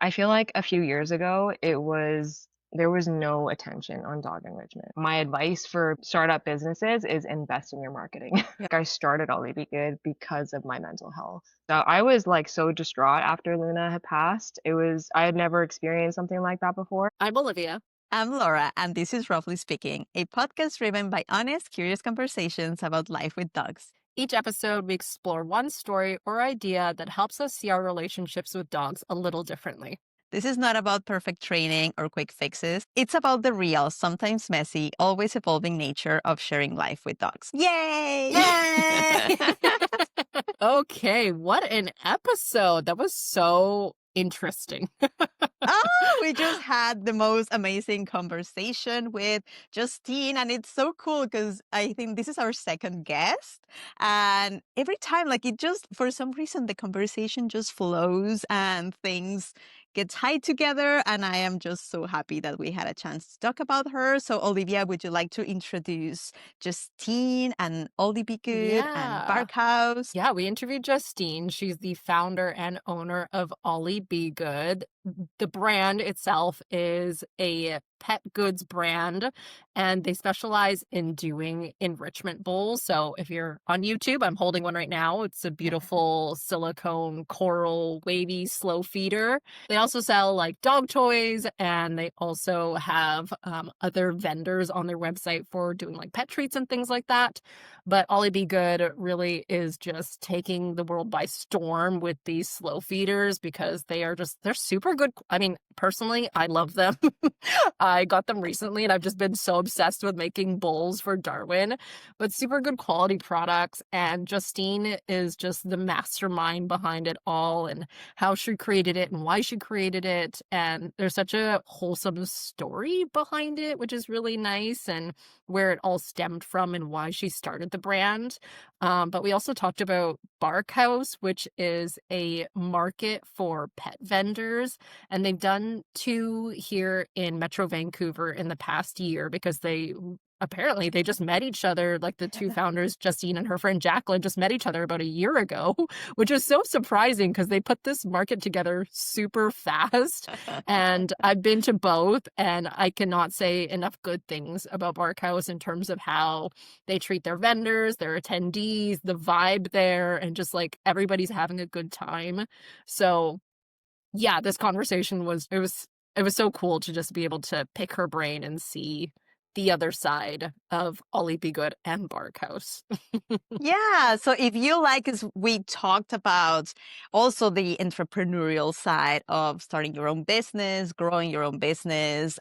I feel like a few years ago, there was no attention on dog enrichment. My advice for startup businesses is invest in your marketing. Like I started Ollie Be Good because of my mental health. So I was like so distraught after Luna had passed. I had never experienced something like that before. I'm Olivia. I'm Laura, and this is Ruffly Speaking, a podcast driven by honest, curious conversations about life with dogs. Each episode, we explore one story or idea that helps us see our relationships with dogs a little differently. This is not about perfect training or quick fixes. It's about the real, sometimes messy, always evolving nature of sharing life with dogs. Yay! Yay! Okay, what an episode. That was so interesting. Oh, we just had the most amazing conversation with Justine, and it's so cool because I think this is our second guest. And every time, like it just, for some reason, the conversation just flows and things get tied together. And I am just so happy that we had a chance to talk about her. So, Olivia, would you like to introduce Justine and Ollie Be Good and Yeah. Barkhouse? Yeah, we interviewed Justine. She's the founder and owner of Ollie Be Good. The brand itself is a pet goods brand, and they specialize in doing enrichment bowls. So if you're on YouTube, I'm holding one right now. It's a beautiful silicone coral wavy slow feeder. They also sell like dog toys, and they also have other vendors on their website for doing like pet treats and things like that. But Ollie Be Good really is just taking the world by storm with these slow feeders because they're super good. I mean, personally, I love them. I got them recently and I've just been so obsessed with making bowls for Darwin, but super good quality products. And Justine is just the mastermind behind it all and how she created it and why she created it. And there's such a wholesome story behind it, which is really nice, and where it all stemmed from and why she started the brand. But we also talked about Barkhouse, which is a market for pet vendors. And they've done two here in Metro Vancouver in the past year because apparently they just met each other, like the two founders, Justine and her friend Jacqueline, just met each other about a year ago, which is so surprising because they put this market together super fast. And I've been to both, and I cannot say enough good things about Barkhouse in terms of how they treat their vendors, their attendees, the vibe there, and just like everybody's having a good time. So yeah, this conversation it was so cool to just be able to pick her brain and see the other side of Ollie Be Good and Barkhouse. Yeah. So if you like, as we talked about also the entrepreneurial side of starting your own business, growing your own business,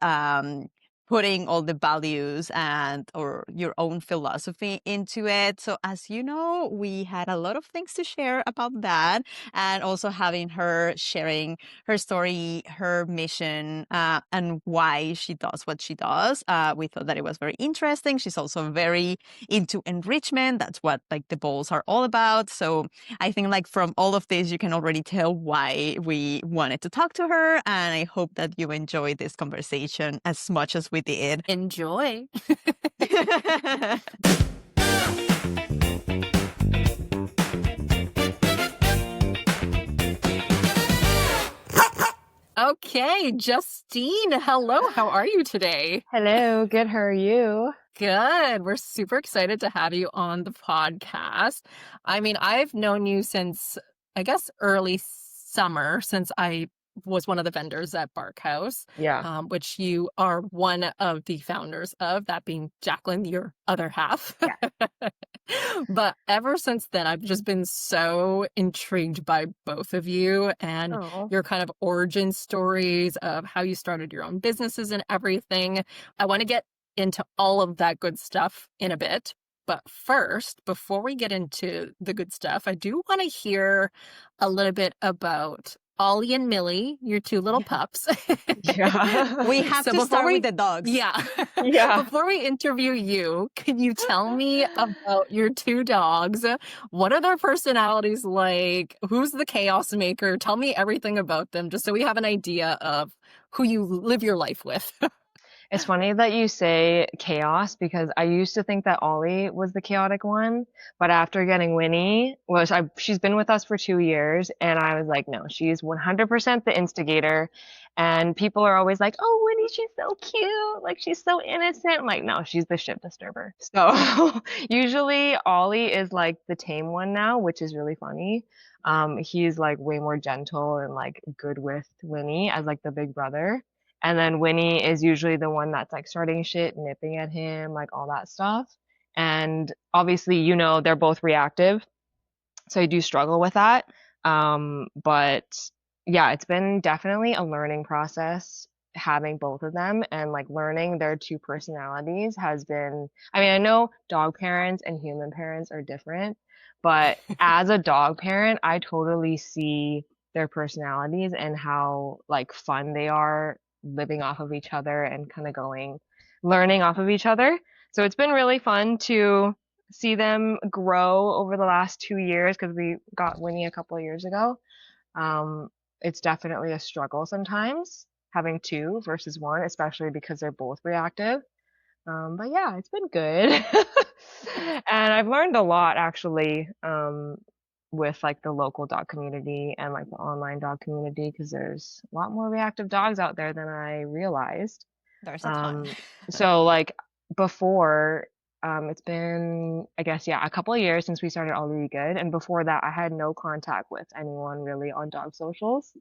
putting all the values and or your own philosophy into it. So as you know, we had a lot of things to share about that, and also having her sharing her story, her mission, and why she does what she does. We thought that it was very interesting. She's also very into enrichment. That's what like the bowls are all about. So I think like from all of this, you can already tell why we wanted to talk to her. And I hope that you enjoyed this conversation as much as we did. Enjoy. Okay, Justine, hello. How are you today? Hello, good. How are you? Good. We're super excited to have you on the podcast. I mean, I've known you since, I guess, early summer, since I was one of the vendors at Barkhouse, Yeah. which you are one of the founders of, that being Jacqueline, your other half. Yeah. But ever since then, I've just been so intrigued by both of you and Oh. your kind of origin stories of how you started your own businesses and everything. I want to get into all of that good stuff in a bit. But first, before we get into the good stuff, I do want to hear a little bit about Ollie and Millie, your two little pups. Yeah. We have So to before start we- with the dogs. Yeah. Yeah. Before we interview you, can you tell me about your two dogs? What are their personalities like? Who's the chaos maker? Tell me everything about them, just so we have an idea of who you live your life with. It's funny that you say chaos because I used to think that Ollie was the chaotic one, but after getting Winnie, she's been with us for 2 years, and I was like, no, she's 100% the instigator. And people are always like, oh, Winnie, she's so cute, like she's so innocent. I'm like, no, she's the shit disturber. So usually Ollie is like the tame one now, which is really funny. He's like way more gentle and like good with Winnie as like the big brother. And then Winnie is usually the one that's like starting shit, nipping at him, like all that stuff. And obviously, they're both reactive. So I do struggle with that. But yeah, it's been definitely a learning process having both of them and like learning their two personalities has been, I mean, I know dog parents and human parents are different, but as a dog parent, I totally see their personalities and how like fun they are living off of each other and kind of learning off of each other. So it's been really fun to see them grow over the last 2 years because we got Winnie a couple of years ago. Um, it's definitely a struggle sometimes having two versus one, especially because they're both reactive. But yeah, it's been good. And I've learned a lot actually, with like the local dog community and like the online dog community because there's a lot more reactive dogs out there than I realized. There's a ton. Um, so like before, it's been, I guess, yeah, a couple of years since we started All Really Good. And before that, I had no contact with anyone really on dog socials.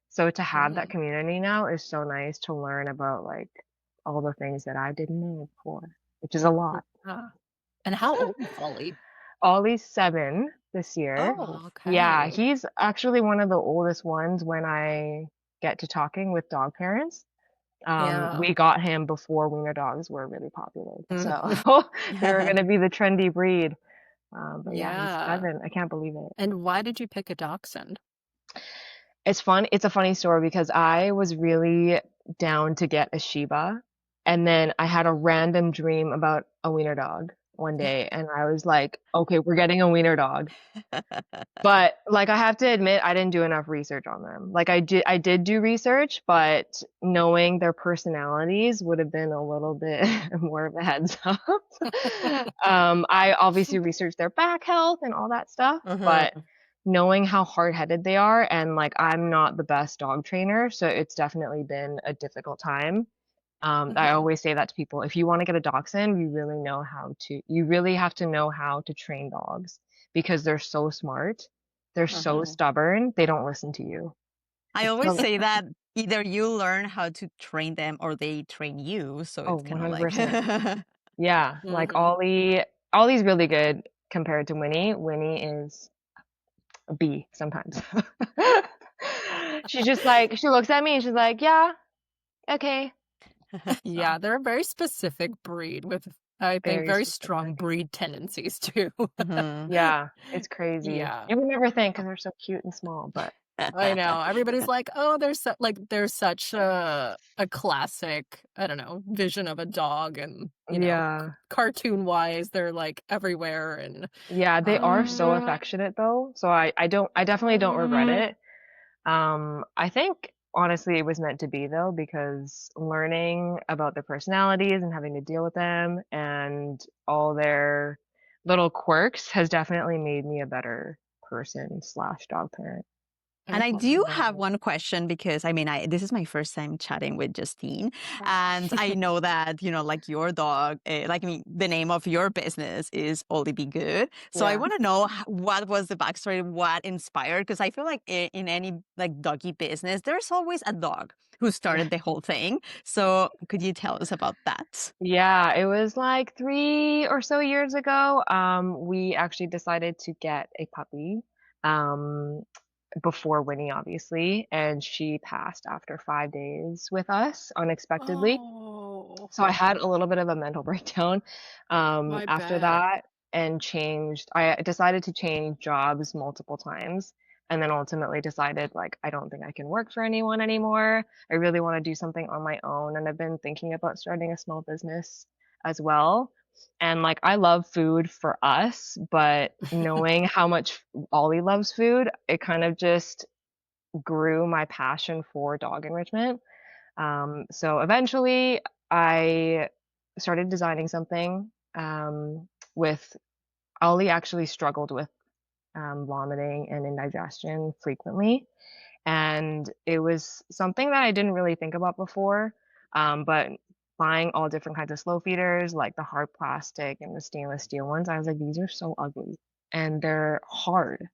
So to have that Mm. community now is so nice to learn about like all the things that I didn't know before, which is a lot. Yeah. And how old is Ollie? Ollie's 7 this year. Oh, Yeah, okay. he's actually one of the oldest ones when I get to talking with dog parents. Yeah. We got him before wiener dogs were really popular. Mm. So they were going to be the trendy breed. But yeah, he's Yeah. 7. I can't believe it. And why did you pick a dachshund? It's fun. It's a funny story because I was really down to get a Shiba. And then I had a random dream about a wiener dog one day. And I was like, okay, we're getting a wiener dog. But like I have to admit, I didn't do enough research on them. Like I did do research, but knowing their personalities would have been a little bit more of a heads up. I obviously researched their back health and all that stuff, but Mhm. knowing how hard-headed they are and like I'm not the best dog trainer, so it's definitely been a difficult time. I Mhm. always say that to people. If you want to get a dachshund, you really have to know how to train dogs because they're so smart. They're so Mhm. stubborn. They don't listen to you. I It's always so, say that either you learn how to train them or they train you. So oh, it's kind of like, 100%. Yeah, like Mhm. Ollie's really good compared to Winnie. Winnie is a B sometimes. She's just like, she looks at me and she's like, yeah, okay. So, Yeah, they're a very specific breed with, I think, very very strong specific. breed tendencies too. Mhm. Yeah, it's crazy. Yeah. You would never think because they're so cute and small, but I know. Everybody's like, "Oh, there's such a classic, I don't know, vision of a dog and, yeah. cartoon wise, they're like everywhere and Yeah, they are so um affectionate though. So I definitely don't regret it. I think honestly it was meant to be though, because learning about their personalities and having to deal with them and all their little quirks has definitely made me a better person slash dog parent. And I do have oh, one question because I mean, this is my first time chatting with Justine, and I know that like your dog, like I mean, the name of your business is Ollie Be Good. So I Yeah. want to know what was the backstory, what inspired? Because I feel like in any like doggy business, there's always a dog who started the whole thing. So could you tell us about that? Yeah, it was like 3 or so years ago. We actually decided to get a puppy. Um, before Winnie, obviously, and she passed after 5 days with us unexpectedly. oh, So I had a little bit of a mental breakdown I after bet. that and I decided to change jobs multiple times and then ultimately decided like I don't think I can work for anyone anymore. I really want to do something on my own and I've been thinking about starting a small business as well. And like I love food for us, but knowing how much Ollie loves food, it kind of just grew my passion for dog enrichment. So eventually I started designing something with Ollie actually struggled with vomiting and indigestion frequently. And it was something that I didn't really think about before. But buying all different kinds of slow feeders, like the hard plastic and the stainless steel ones, I was like, these are so ugly and they're hard.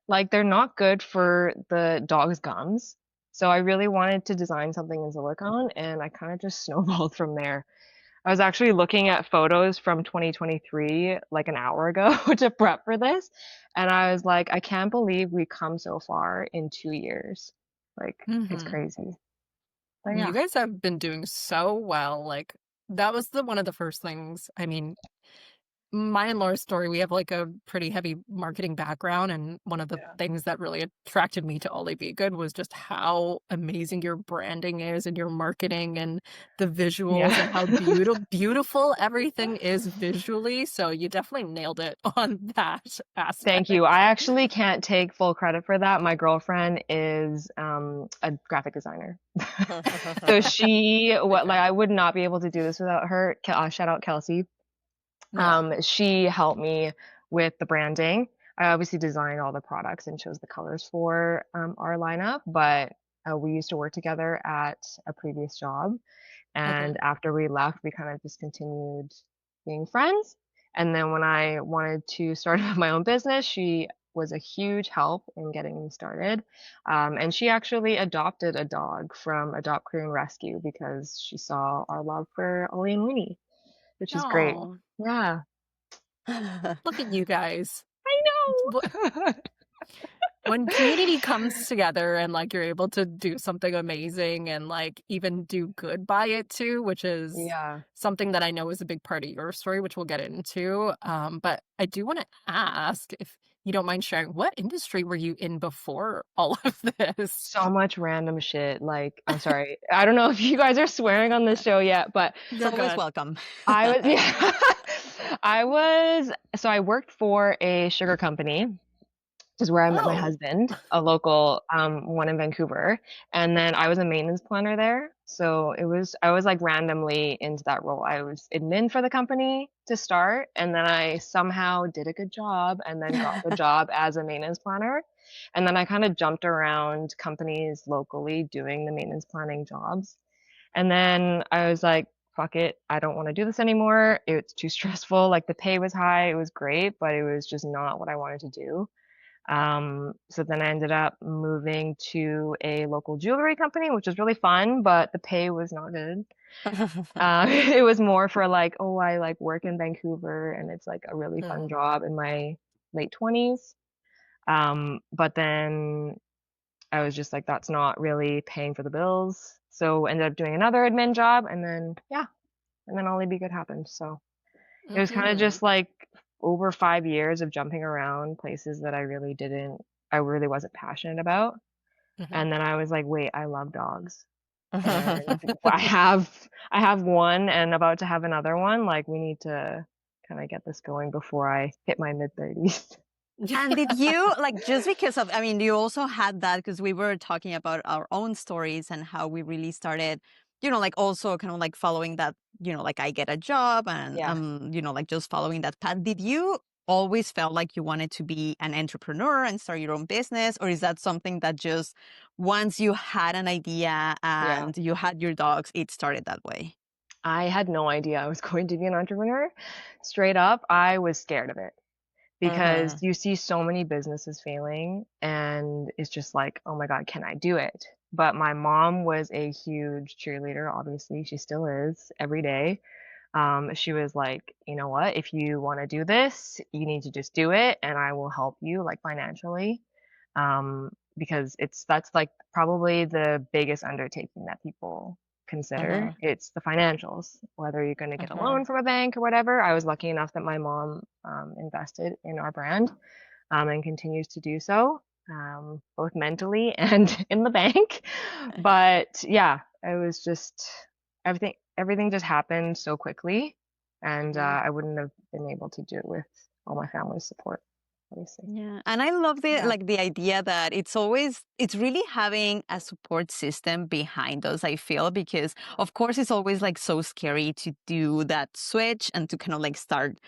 Like they're not good for the dog's gums. So I really wanted to design something in silicone and I kind of just snowballed from there. I was actually looking at photos from 2023 like an hour ago to prep for this, and I was like, I can't believe we come so far in 2 years. Like, it's Hmm. crazy. But You yeah. guys have been doing so well. Like, that was the one of the first things. I mean, my and Laura's story, we have like a pretty heavy marketing background, and one of the Yeah. things that really attracted me to Ollie Be Good was just how amazing your branding is and your marketing and the visuals and Yeah. how beautiful everything is visually. So you definitely nailed it on that Thank you. aspect. I actually can't take full credit for that. My girlfriend is a graphic designer. So what like Okay. I would not be able to do this without her. Shout out Kelsey. Yeah. She helped me with the branding. I obviously designed all the products and chose the colors for our lineup, but we used to work together at a previous job. Okay. And after we left, we kind of just continued being friends. And then when I wanted to start my own business, she was a huge help in getting me started. And she actually adopted a dog from Adopt Crew and Rescue because she saw our love for Ollie and Winnie, which is great. Oh, Yeah. look at you guys. I Wh- know. When community comes together and like you're able to do something amazing and like even do good by it too, which is Yeah, something that I know is a big part of your story, which we'll get into. But I do want to ask if you don't mind sharing, what industry were you in before all of this? so much random shit. Like, I'm sorry. I don't know if you guys are swearing on the show yet, but It's You're always good. welcome. I was, yeah. So I worked for a sugar company, which is where I met my Oh. husband, a local one in Vancouver. And then I was a maintenance planner there. So I was like randomly into that role. I was admin for the company to start, and then I somehow did a good job and then got the job as a maintenance planner. And then I kind of jumped around companies locally doing the maintenance planning jobs. And then I was like, fuck it, I don't want to do this anymore. It's too stressful. Like the pay was high, it was great, but it was just not what I wanted to do. So then I ended up moving to a local jewelry company, which was really fun, but the pay was not good. It was more for like, oh, I like work in Vancouver and it's like a really fun Mhm. job in my late 20s. But then I was just like, that's not really paying for the bills. So ended up doing another admin job and then, yeah, and then Ollie Be Good happened. So it was kind of Hmm. just like over 5 years of jumping around places that I really wasn't passionate about. Hmm. And then I was like, wait, I love dogs. And I have one and about to have another one. Like we need to kind of get this going before I hit my mid 30s. And did you like just because of, I mean, you also had that because we were talking about our own stories and how we really started, like also kind of like following that, like I get a job and, Yeah. like just following that path. Did you always felt like you wanted to be an entrepreneur and start your own business? Or is that something that just once you had an idea Yeah. and you had your dogs, it started that way? I had no idea I was going to be an entrepreneur. Straight up, I was scared of it because Mm-hmm. you see so many businesses failing and it's just like, oh my God, can I do it? But my mom was a huge cheerleader, obviously. She still is every day. She was like, you know what? If you want to do this, you need to just do it and I will help you like financially. Because that's like probably the biggest undertaking that people consider. Mm-hmm. It's the financials, whether you're going to get a Mm-hmm. loan from a bank or whatever. I was lucky enough that my mom invested in our brand and continues to do so, both mentally and in the bank. But yeah, it was just everything just happened so quickly, and Mm-hmm. I wouldn't have been able to do it with all my family's support. obviously. Yeah. And I love Yeah. the idea that it's really having a support system behind us, I feel, because of course it's always like so scary to do that switch and to kind of like start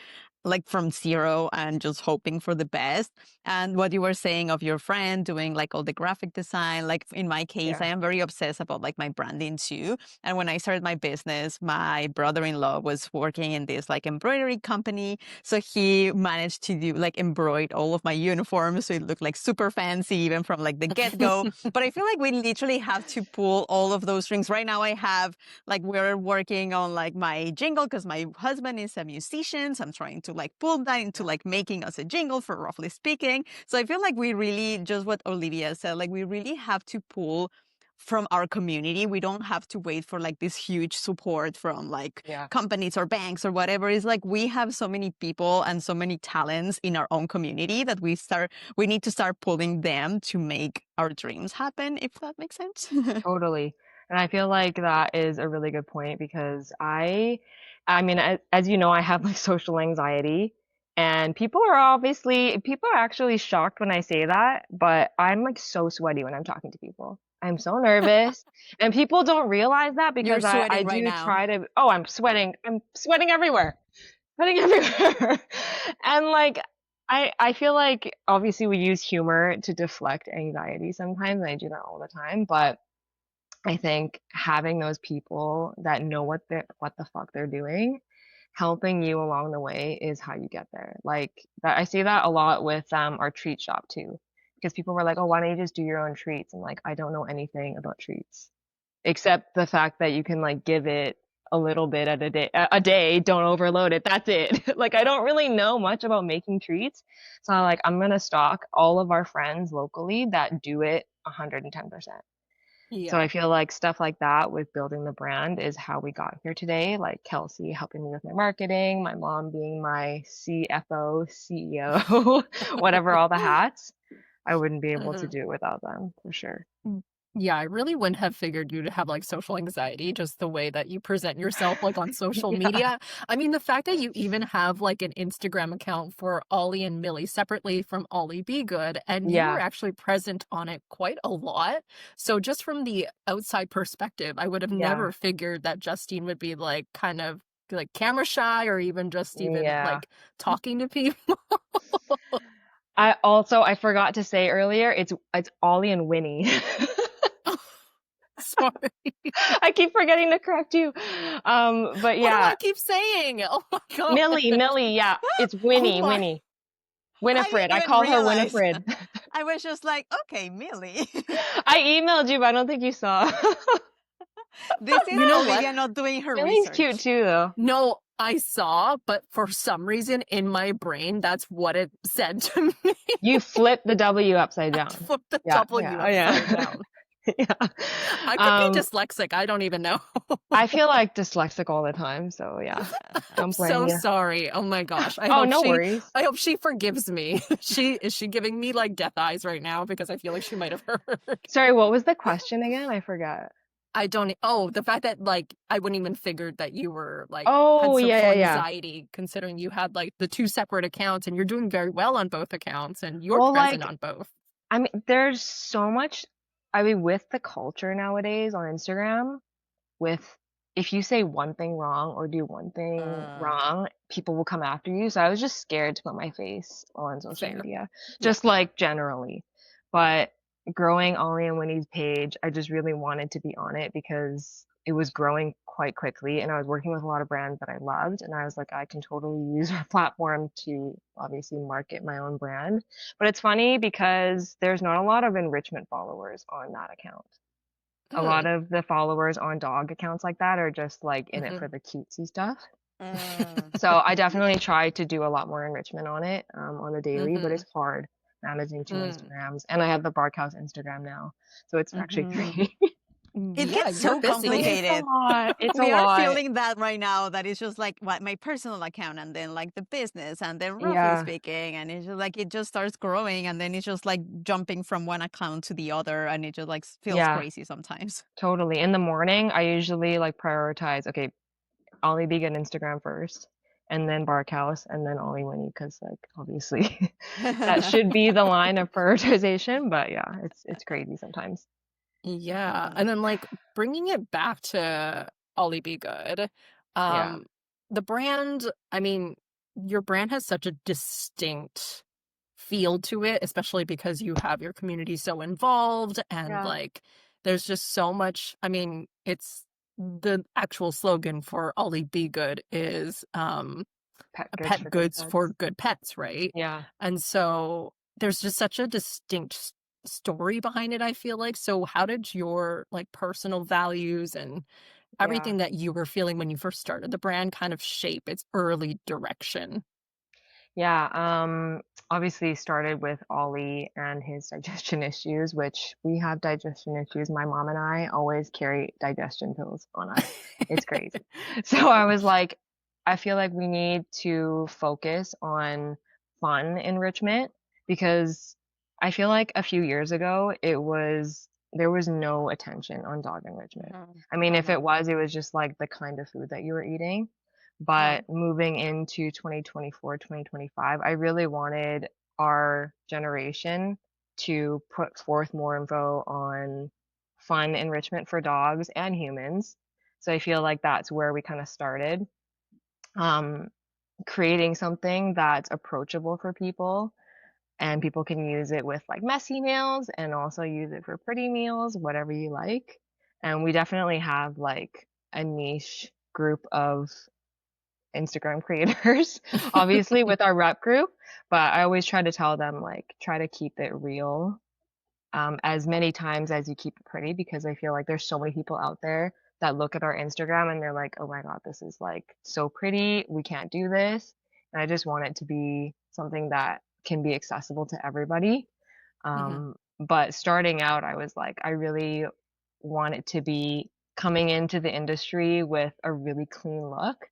like from zero and just hoping for the best. And what you were saying of your friend doing like all the graphic design, like in my case, Yeah. I am very obsessed about like my branding too. And when I started my business, my brother-in-law was working in this like embroidery company. So he managed to do like embroid all of my uniforms. So it looked like super fancy even from like the get-go. But I feel like we literally have to pull all of those strings. Right now I have like we're working on like my jingle because my husband is a musician. So I'm trying to like pull that into like making us a jingle for Roughly Speaking. So I feel like we really, just what Olivia said, like we really have to pull from our community. We don't have to wait for like this huge support from like Yeah. companies or banks or whatever. It's like we have so many people and so many talents in our own community that we need to start pulling them to make our dreams happen, if that makes sense. Totally. And I feel like that is a really good point because I mean, as you know, I have like social anxiety, and people are actually shocked when I say that, but I'm like so sweaty when I'm talking to people. I'm so nervous, and people don't realize that You're because I sweating right do now. try to, oh, I'm sweating. I'm sweating everywhere. Sweating everywhere. And like, I feel like obviously we use humor to deflect anxiety sometimes, and I do that all the time, but I think having those people that know what the fuck they're doing, helping you along the way is how you get there. Like that, I see that a lot with our treat shop too, because people were like, "Oh, why don't you just do your own treats?" And like, I don't know anything about treats except the fact that you can like give it a little bit at a day, don't overload it. That's it. Like I don't really know much about making treats. So I'm gonna stock all of our friends locally that do it 110%. So Yeah. I feel like stuff like that with building the brand is how we got here today. Like Kelsey helping me with my marketing, my mom being my CFO, CEO, whatever, all the hats. I wouldn't be able to Uh-huh. do it without them for sure. Yeah, I really wouldn't have figured you to have like social anxiety, just the way that you present yourself like on social Yeah. media. I mean, the fact that you even have like an Instagram account for Ollie and Millie separately from Ollie Be Good, and you were Yeah. actually present on it quite a lot. So just from the outside perspective, I would have Yeah. never figured that Justine would be like kind of like camera shy or even just even Yeah. like talking to people. I forgot to say earlier, it's Ollie and Winnie. Sorry. I keep forgetting to correct you. But What do I yeah, keep saying? Oh my God. Millie, yeah, it's Oh Winnie, my, Winnie. I Winifred. didn't I even call her realize. Winifred. I was just like, okay, Millie. I emailed you, but I don't think you saw. This is You know what? Olivia not doing her Millie's cute research. too, though. No, I saw, but for some reason in my brain, that's what it said to me. You flip the W upside I down. flipped the Yeah, W yeah, oh upside yeah. down. Yeah. I could be Um, dyslexic. I don't even know. I feel like dyslexic all the time, so yeah. I'm Don't blame so you. sorry. Oh my gosh. Oh, no worries. I hope she forgives me. Is she giving me like death eyes right now because I feel like she might have heard. Sorry, what was the question again? I forgot. I don't oh, the fact that like I wouldn't even figured that you were like had Oh, yeah, social yeah, yeah. anxiety considering you had like the two separate accounts and you're doing very well on both accounts and you're Well, present on both. I mean, there's so much, I mean, with the culture nowadays on Instagram, with if you say one thing wrong or do one thing Uh, wrong, people will come after you. So I was just scared to put my face on social Fair. media, Yeah. just like generally. But growing Ollie and Winnie's page, I just really wanted to be on it because it was growing quite quickly and I was working with a lot of brands that I loved. And I was like, I can totally use our platform to obviously market my own brand. But it's funny because there's not a lot of enrichment followers on that account. A lot Mm. of the followers on dog accounts like that are just like in it Hmm. for the cutesy stuff. mm, So I definitely try to do a lot more enrichment on it on the daily, but Hmm. it's hard managing two Mm. Instagrams. And I have the Barkhouse Instagram now. So it's actually mhm. three. It Yeah, gets you're so busy. It's a complicated. lot. It's a We are lot. feeling that right now, that it's just like what my personal account and then like the business and then roughly Yeah. speaking, and it's just like it just starts growing and then it's just like jumping from one account to the other and it just like feels Yeah, crazy sometimes. totally. In the morning, I usually like prioritize, okay, Ollie Vegan Instagram first. and then Bark House, and then Ollie Winnie, because like obviously that should be the line of prioritization. But yeah, it's crazy sometimes. Yeah, and then, like, bringing it back to Ollie Be Good, Yeah, um, the brand, I mean, your brand has such a distinct feel to it, especially because you have your community so involved and, yeah, like, there's just so much I mean, it's the actual slogan for Ollie Be Good is, pet a goods pet for good goods for pets. good pets, right? Yeah, And so there's just such a distinct story behind it, I feel like. So how did your like personal values and yeah. everything that you were feeling when you first started the brand kind of shape its early direction? Yeah, obviously started with Ollie and his digestion issues, which we have digestion issues. My mom and I always carry digestion pills on us. It's crazy. So I was like, I feel like we need to focus on fun enrichment because I feel like a few years ago there was no attention on dog enrichment. Mhm, I mean, if mhm, it was just like the kind of food that you were eating. mhm, But moving into 2024, 2025, I really wanted our generation to put forth more info on fun enrichment for dogs and humans. So I feel like that's where we kind of started. Um, Creating something that's approachable for people and people can use it with like messy meals and also use it for pretty meals, whatever you like. And we definitely have like a niche group of Instagram creators, obviously with our rep group, but I always try to tell them like try to keep it real as many times as you keep it pretty because I feel like there's so many people out there that look at our Instagram and they're like, oh my God, this is like so pretty. We can't do this. And I just want it to be something that can be accessible to everybody. Mhm. But starting out, I was like, I really want it to be coming into the industry with a really clean look.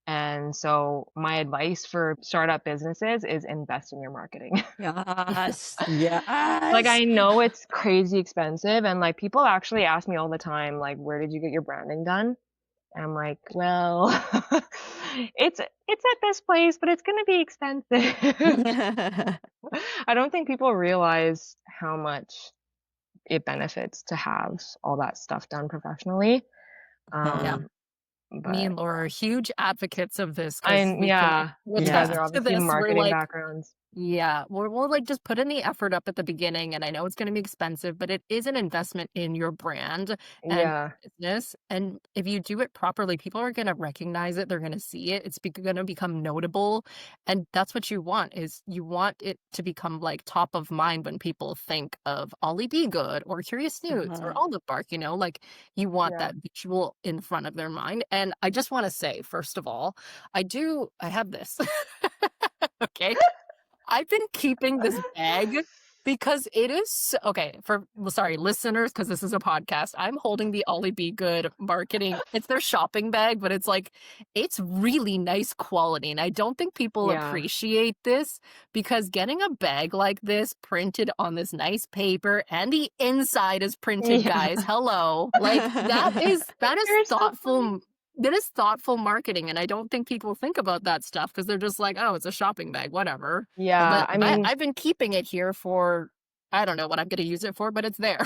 And so my advice for startup businesses is invest in your marketing. Yes, Like yes. I know it's crazy expensive and like people actually ask me all the time, like, where did you get your branding done? And I'm like, well, it's at this place, but it's gonna be expensive. I don't think people realize how much it benefits to have all that stuff done professionally. Yeah. Um, Me but and Laura are huge advocates of this because I'm we can yeah, you guys attest Yeah. are to obviously this. We're marketing like, backgrounds. yeah, we'll like just put in the effort up at the beginning, and I know it's going to be expensive, but it is an investment in your brand and Yeah, business. And if you do it properly, people are going to recognize it. They're going to see it. It's going to become notable, and that's what you want. Is you want it to become like top of mind when people think of Ollie Be Good or Curious Snoots or Mhm. Olive Bark. You know, like you want yeah. that visual in front of their mind. And I just want to say, first of all, I have this. Okay. I've been keeping this bag because it is okay for well, sorry, listeners, because this is a podcast. I'm holding the Ollie Be Good marketing. It's their shopping bag, but it's like it's really nice quality. And I don't think people Yeah. appreciate this because getting a bag like this printed on this nice paper and the inside is printed, Yeah. guys. Hello. Like that is You're so thoughtful funny. that is thoughtful marketing, and I don't think people think about that stuff because 'cause they're just like, "Oh, it's a shopping bag, whatever." Yeah, But I mean, I've been keeping it here for I don't know what I'm gonna use it for, but it's there.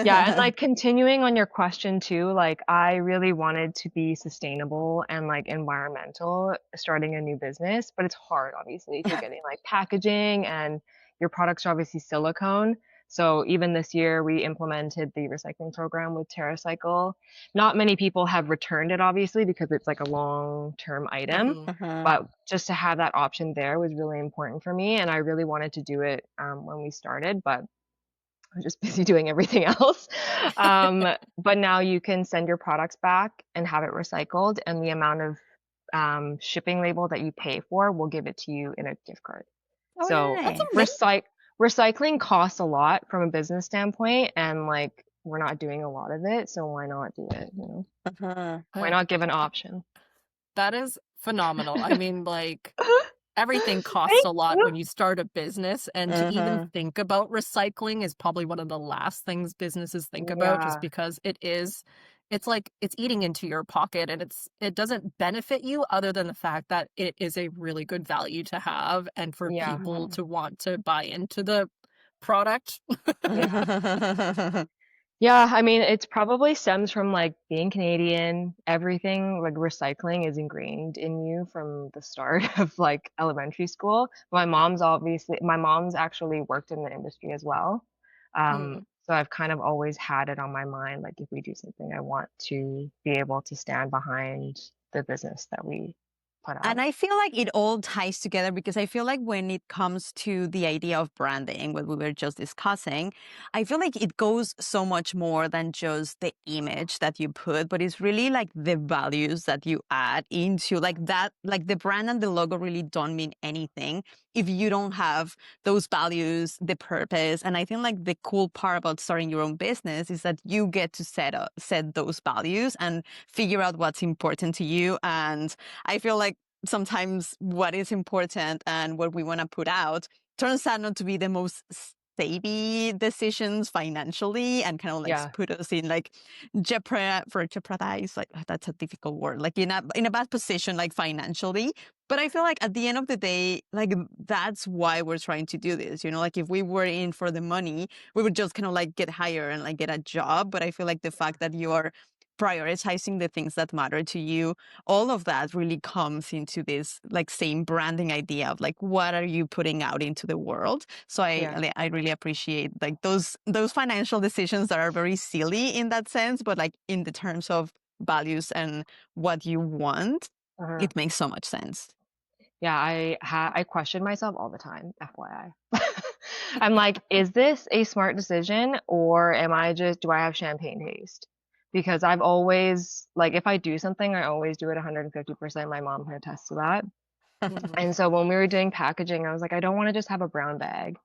yeah, and like continuing on your question too, like I really wanted to be sustainable and like environmental starting a new business, but it's hard obviously if you're getting like packaging and your products are obviously silicone. So even this year we implemented the recycling program with TerraCycle. Not many people have returned it obviously because it's like a long-term item, Mhm. Mhm. but just to have that option there was really important for me and I really wanted to do it when we started, but I was just busy doing everything else. But now you can send your products back and have it recycled, and the amount of shipping label that you pay for will give it to you in a gift card. Oh, So That's nice. amazing. recycling costs a lot from a business standpoint, and like we're not doing a lot of it, so why not do it? You know, Mhm. why not give an option? That is phenomenal. I mean, like, everything costs Thank a lot you. when you start a business, and to even Mhm. think about recycling is probably one of the last things businesses think about just Yeah, because it is it's like it's eating into your pocket, and it doesn't benefit you other than the fact that it is a really good value to have and for Yeah, people to want to buy into the product. yeah. Yeah, I mean, it's probably stems from like being Canadian. Everything like recycling is ingrained in you from the start of like elementary school. My mom's actually worked in the industry as well. Mm. So I've kind of always had it on my mind, like if we do something, I want to be able to stand behind the business that we put And out. I feel like it all ties together because I feel like when it comes to the idea of branding, what we were just discussing, I feel like it goes so much more than just the image that you put, but it's really like the values that you add into like that, like the brand and the logo really don't mean anything if you don't have those values, the purpose. And I think like the cool part about starting your own business is that you get to set those values and figure out what's important to you. And I feel like sometimes what is important and what we want to put out turns out not to be the most savvy decisions financially and kind of like Yeah, put us in like jeopardize like that's a difficult word like in a bad position like financially. But I feel like at the end of the day, like that's why we're trying to do this, you know, like if we were in for the money, we would just kind of like get hired and like get a job. But I feel like the fact that you are prioritizing the things that matter to you, all of that really comes into this like same branding idea of like what are you putting out into the world. So yeah. I really appreciate like those financial decisions that are very silly in that sense, but like in the terms of values and what you want, Uh-huh. it makes so much sense. Yeah, I question myself all the time, FYI. I'm like, is this a smart decision or do I have champagne taste? Because I've always like if I do something, I always do it 150%. My mom can attest to that. Mhm. And so when we were doing packaging, I was like, I don't want to just have a brown bag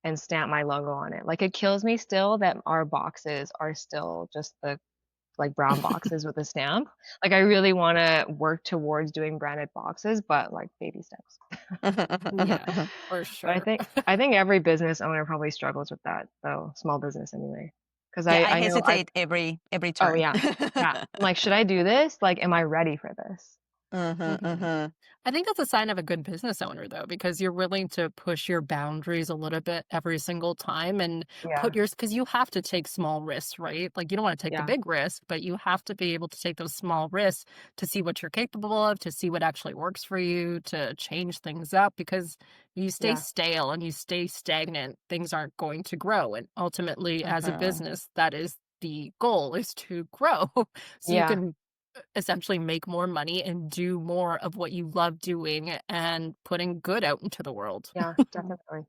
and stamp my logo on it. Like it kills me still that our boxes are still just the like brown boxes with a stamp. Like I really want to work towards doing branded boxes, but like baby steps. Yeah, for But sure. I think every business owner probably struggles with that, though, small business anyway. Because Yeah, I I know I've hesitate every oh turn. yeah, yeah. I'm like, should I do this? Like, am I ready for this? Mhm. I think that's a sign of a good business owner, though, because you're willing to push your boundaries a little bit every single time and Yeah, because you have to take small risks, right? Like, you don't want to take the yeah, big risk, but you have to be able to take those small risks to see what you're capable of, to see what actually works for you, to change things up. Because you stay yeah, stale and you stay stagnant, things aren't going to grow. And ultimately, as a business, that is the goal is to grow so you yeah, can essentially make more money and do more of what you love doing and putting good out into the world. yeah, definitely.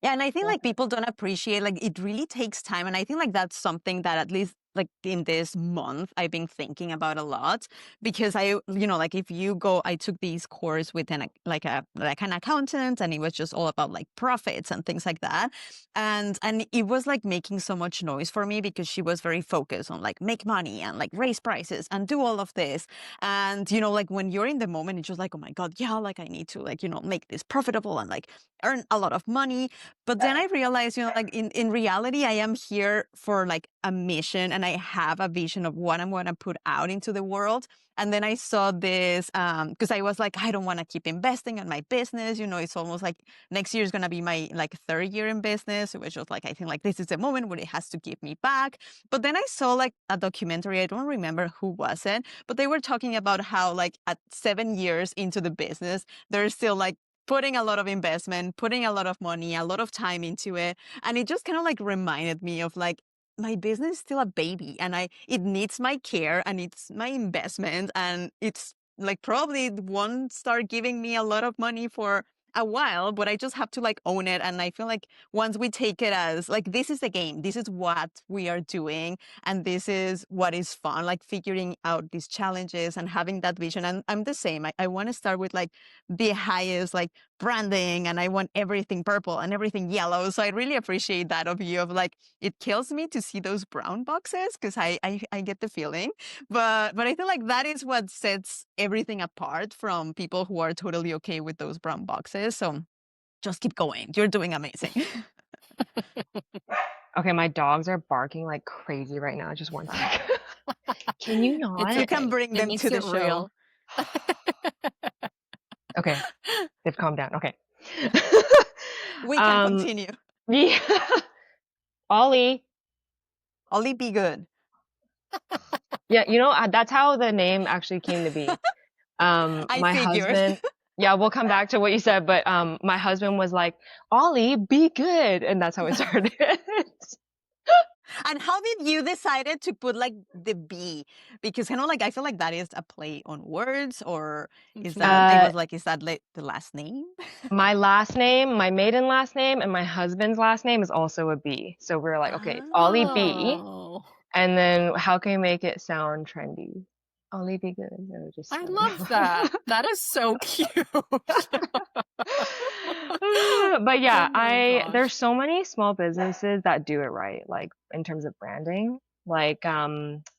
Yeah, and I think Yeah, like people don't appreciate like it really takes time, and I think like that's something that at least like in this month I've been thinking about a lot because like if you go, I took these course with like an accountant, and it was just all about like profits and things like that, and it was like making so much noise for me because she was very focused on like make money and like raise prices and do all of this, and like when you're in the moment, it's just like oh my god, yeah, like I need to like make this profitable and like earn a lot of money. But then I realized, like in reality, I am here for like a mission and I have a vision of what I'm going to put out into the world. And then I saw this because I was like, I don't want to keep investing in my business. It's almost like next year is going to be my like third year in business. It was just like, I think like this is the moment where it has to give me back. But then I saw like a documentary. I don't remember who was it, but they were talking about how like at 7 years into the business, there's still like putting a lot of investment, putting a lot of money, a lot of time into it. And it just kind of like reminded me of like, my business is still a baby and it needs my care and it's my investment and it's like probably it won't start giving me a lot of money for a while, but I just have to like own it. And I feel like once we take it as like, this is the game, this is what we are doing, and this is what is fun, like figuring out these challenges and having that vision. And I'm the same. I want to start with like the highest like branding and I want everything purple and everything yellow. So I really appreciate that of you of like, it kills me to see those brown boxes because I get the feeling. But I feel like that is what sets everything apart from people who are totally okay with those brown boxes. So just keep going. You're doing amazing. Okay, my dogs are barking like crazy right now. Just one sec. Can you It's You not? can okay. bring It them makes to the it show. real. Okay, they've calmed down. Okay. We can Um, continue. yeah. Ollie. Ollie, be good. Yeah, that's how the name actually came to be. I My figured. husband, yeah, we'll come back to what you said, but my husband was like, Ollie, be good, and that's how it started. And how did you decided to put like the B? Because kind of like I feel like that is a play on words, or is It's that I not. Uh, was like, is that like the last name? my last name, my maiden last name, and my husband's last name is also a B. So we are like, okay, it's Ollie B, Oh, and then how can we make it sound trendy? Ollie be good. And it just I sounded love that. That is so cute. But yeah, Oh my there's gosh. so many small businesses that do it right, like in terms of branding. Like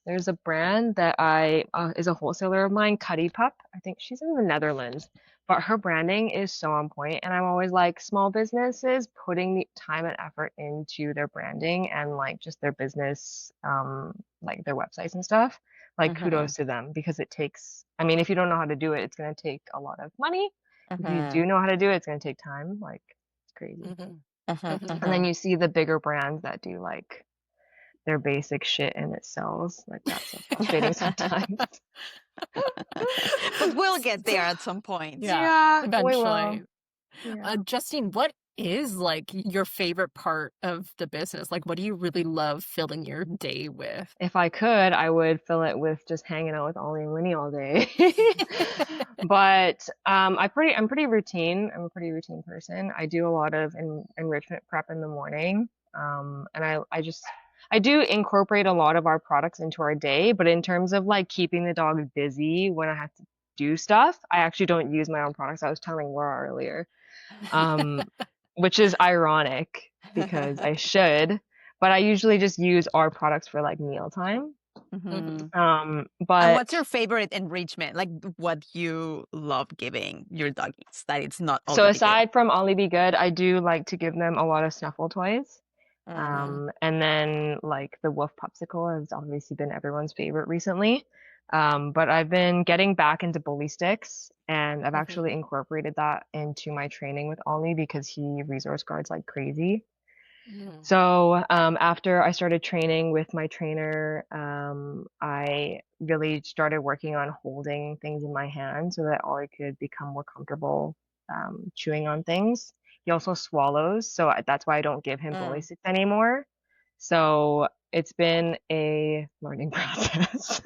there's a brand that I is a wholesaler of mine, Cuddy Pup. I think she's in the Netherlands, but her branding is so on point, and I'm always like small businesses putting the time and effort into their branding and like just their business like their websites and stuff. Like Mm-hmm. kudos to them because it takes, I mean, if you don't know how to do it, it's going to take a lot of money. If you Mm-hmm. do know how to do it, it's going to take time. Like, it's crazy. Mhm, mhm. And then Mm-hmm. you see the bigger brands that do like their basic shit and it sells. Like, that's so frustrating sometimes. But we'll get there at some point. Yeah, Yeah, we will. eventually. Yeah. Justine, what is like your favorite part of the business? Like, what do you really love filling your day with? If I could, I would fill it with just hanging out with Ollie and Winnie all day. But I'm pretty routine. I'm a pretty routine person. I do a lot of enrichment prep in the morning. And I do incorporate a lot of our products into our day, but in terms of like keeping the dog busy when I have to do stuff, I actually don't use my own products. I was telling Laura earlier. Um, which is ironic because I should, but I usually just use our products for like mealtime. Mhm. And what's But your favorite enrichment? Like what you love giving your doggies that it's not so Ollie Be Good. aside from Ollie Be Good, I do like to give them a lot of snuffle toys. Mm-hmm. And then like the Wolf Popsicle has obviously been everyone's favorite recently. But I've been getting back into bully sticks and I've Mhm, actually incorporated that into my training with Ollie because he resource guards like crazy. mhm, So after I started training with my trainer, I really started working on holding things in my hand so that Ollie could become more comfortable chewing on things. He also swallows, so that's why I don't give him bully Mm. sticks anymore. So it's been a learning process.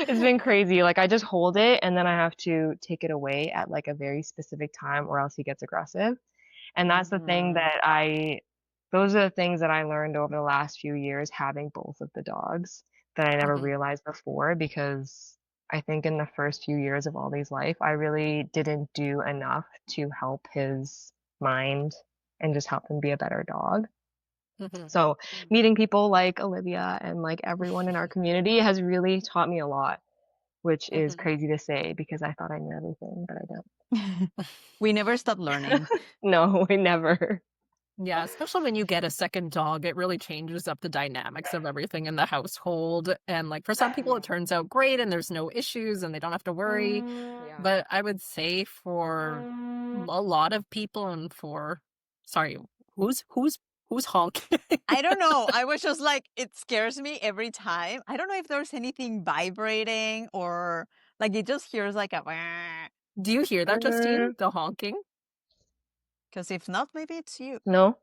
It's been crazy. Like I just hold it and then I have to take it away at like a very specific time or else he gets aggressive. And that's the thing Mhm. that those are the things that I learned over the last few years having both of the dogs that I never mhm, realized before because I think in the first few years of Ollie's life, I really didn't do enough to help his mind and just help him be a better dog. mhm, So meeting people like Olivia and like everyone in our community has really taught me a lot, which is mhm. crazy to say because I thought I knew everything, but I don't. We never stop learning. No, we never. Yeah, especially when you get a second dog, it really changes up the dynamics of everything in the household. And like for some people, it turns out great and there's no issues and they don't have to worry. Yeah. But I would say for a lot of people and sorry, who's honking? I don't know. I was just like, it scares me every time. I don't know if there's anything vibrating or like it just hears like a Do you hear that, Justine? Mm, The honking? because if not, maybe it's you. no,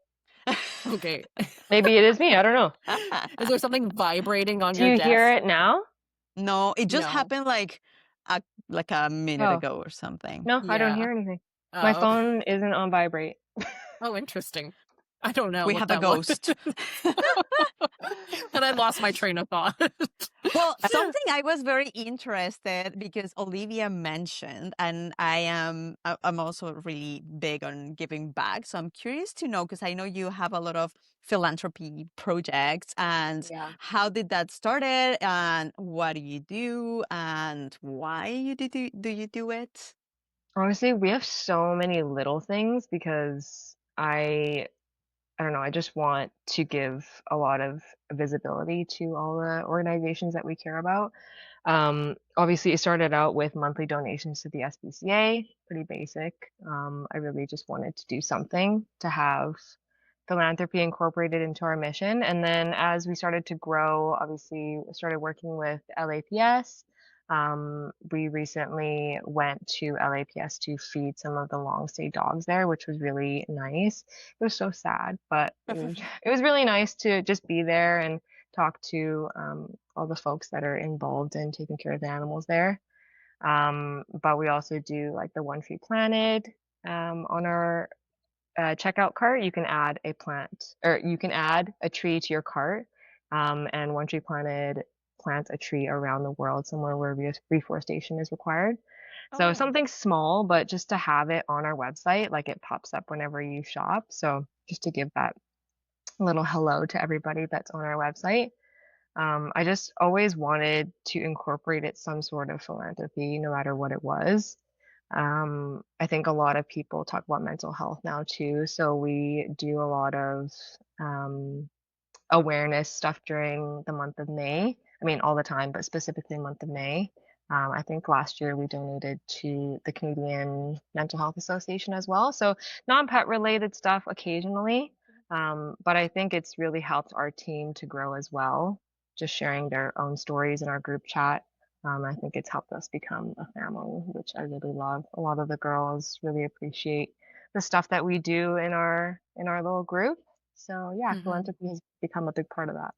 Okay. maybe it is me. I don't know. Is there something vibrating on Do your you hear desk? it now? No, it just No. happened a like a minute Oh, ago or something. no, I don't Yeah. hear anything. My Oh. phone isn't on vibrate. Oh, interesting. I don't know We what have a that was. ghost. And I lost my train of thought. Well, something I was very interested because Olivia mentioned, and I'm also really big on giving back. So I'm curious to know because I know you have a lot of philanthropy projects, and Yeah. how did that started, and what do you do, and why do you do it? Honestly, we have so many little things because I don't know, I just want to give a lot of visibility to all the organizations that we care about. Obviously, it started out with monthly donations to the SPCA, pretty basic. I really just wanted to do something to have philanthropy incorporated into our mission. And then as we started to grow, obviously, started working with LAPS. We recently went to LAPS to feed some of the long stay dogs there, which was really nice. It was so sad, but it was really nice to just be there and talk to all the folks that are involved in taking care of the animals there. But we also do like the One Tree Planted on our checkout cart. You can add a plant or you can add a tree to your cart. And One Tree Planted plants a tree around the world somewhere where reforestation is required. So Oh. something small, but just to have it on our website, like it pops up whenever you shop. So just to give that little hello to everybody that's on our website. I just always wanted to incorporate it some sort of philanthropy, no matter what it was. I think a lot of people talk about mental health now too, so we do a lot of um, awareness stuff during the month of May. I mean, all the time, but specifically month of May. I think last year we donated to the Canadian Mental Health Association as well. So non-pet related stuff occasionally. But I think it's really helped our team to grow as well, just sharing their own stories in our group chat. I think it's helped us become a family, which I really love. A lot of the girls really appreciate the stuff that we do in our little group. So yeah, Hmm. philanthropy has become a big part of that.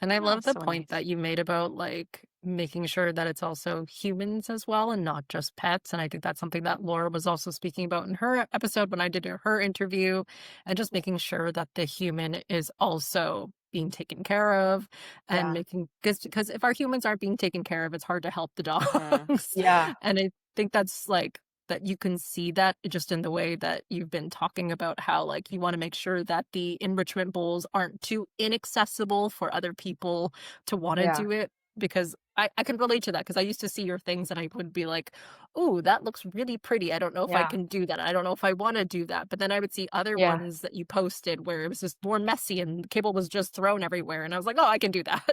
And I Oh, love the so point nice. that you made about like making sure that it's also humans as well and not just pets. And I think that's something that Laura was also speaking about in her episode when I did her interview, and just making sure that the human is also being taken care of and Yeah. making because if our humans aren't being taken care of, it's hard to help the Mhm. dogs. Yeah. And I think that's like that you can see that just in the way that you've been talking about how like you want to make sure that the enrichment bowls aren't too inaccessible for other people to want to Yeah. do it, because I can relate to that because I used to see your things and I would be like, oh, that looks really pretty. I don't know if I Yeah. can do that. I don't know if I want to do that. But then I would see other Yeah. ones that you posted where it was just more messy and the cable was just thrown everywhere. And I was like, oh, I can do that.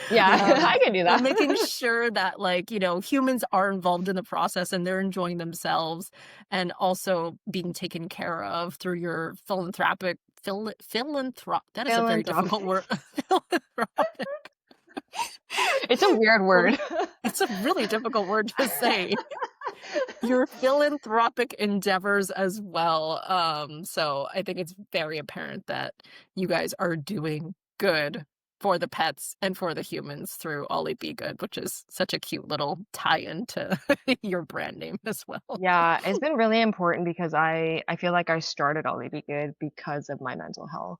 Yeah. um, I can do but that. making sure that like, humans are involved in the process and they're enjoying themselves and also being taken care of through your philanthrop that is a very difficult Philanthropic. word. Philanthropic It's a weird word. word. It's a really difficult word to say. Your philanthropic endeavors as well. So I think it's very apparent that you guys are doing good for the pets and for the humans through Ollie Be Good, which is such a cute little tie-in to your brand name as well. Yeah, it's been really important because I feel like I started Ollie Be Good because of my mental health.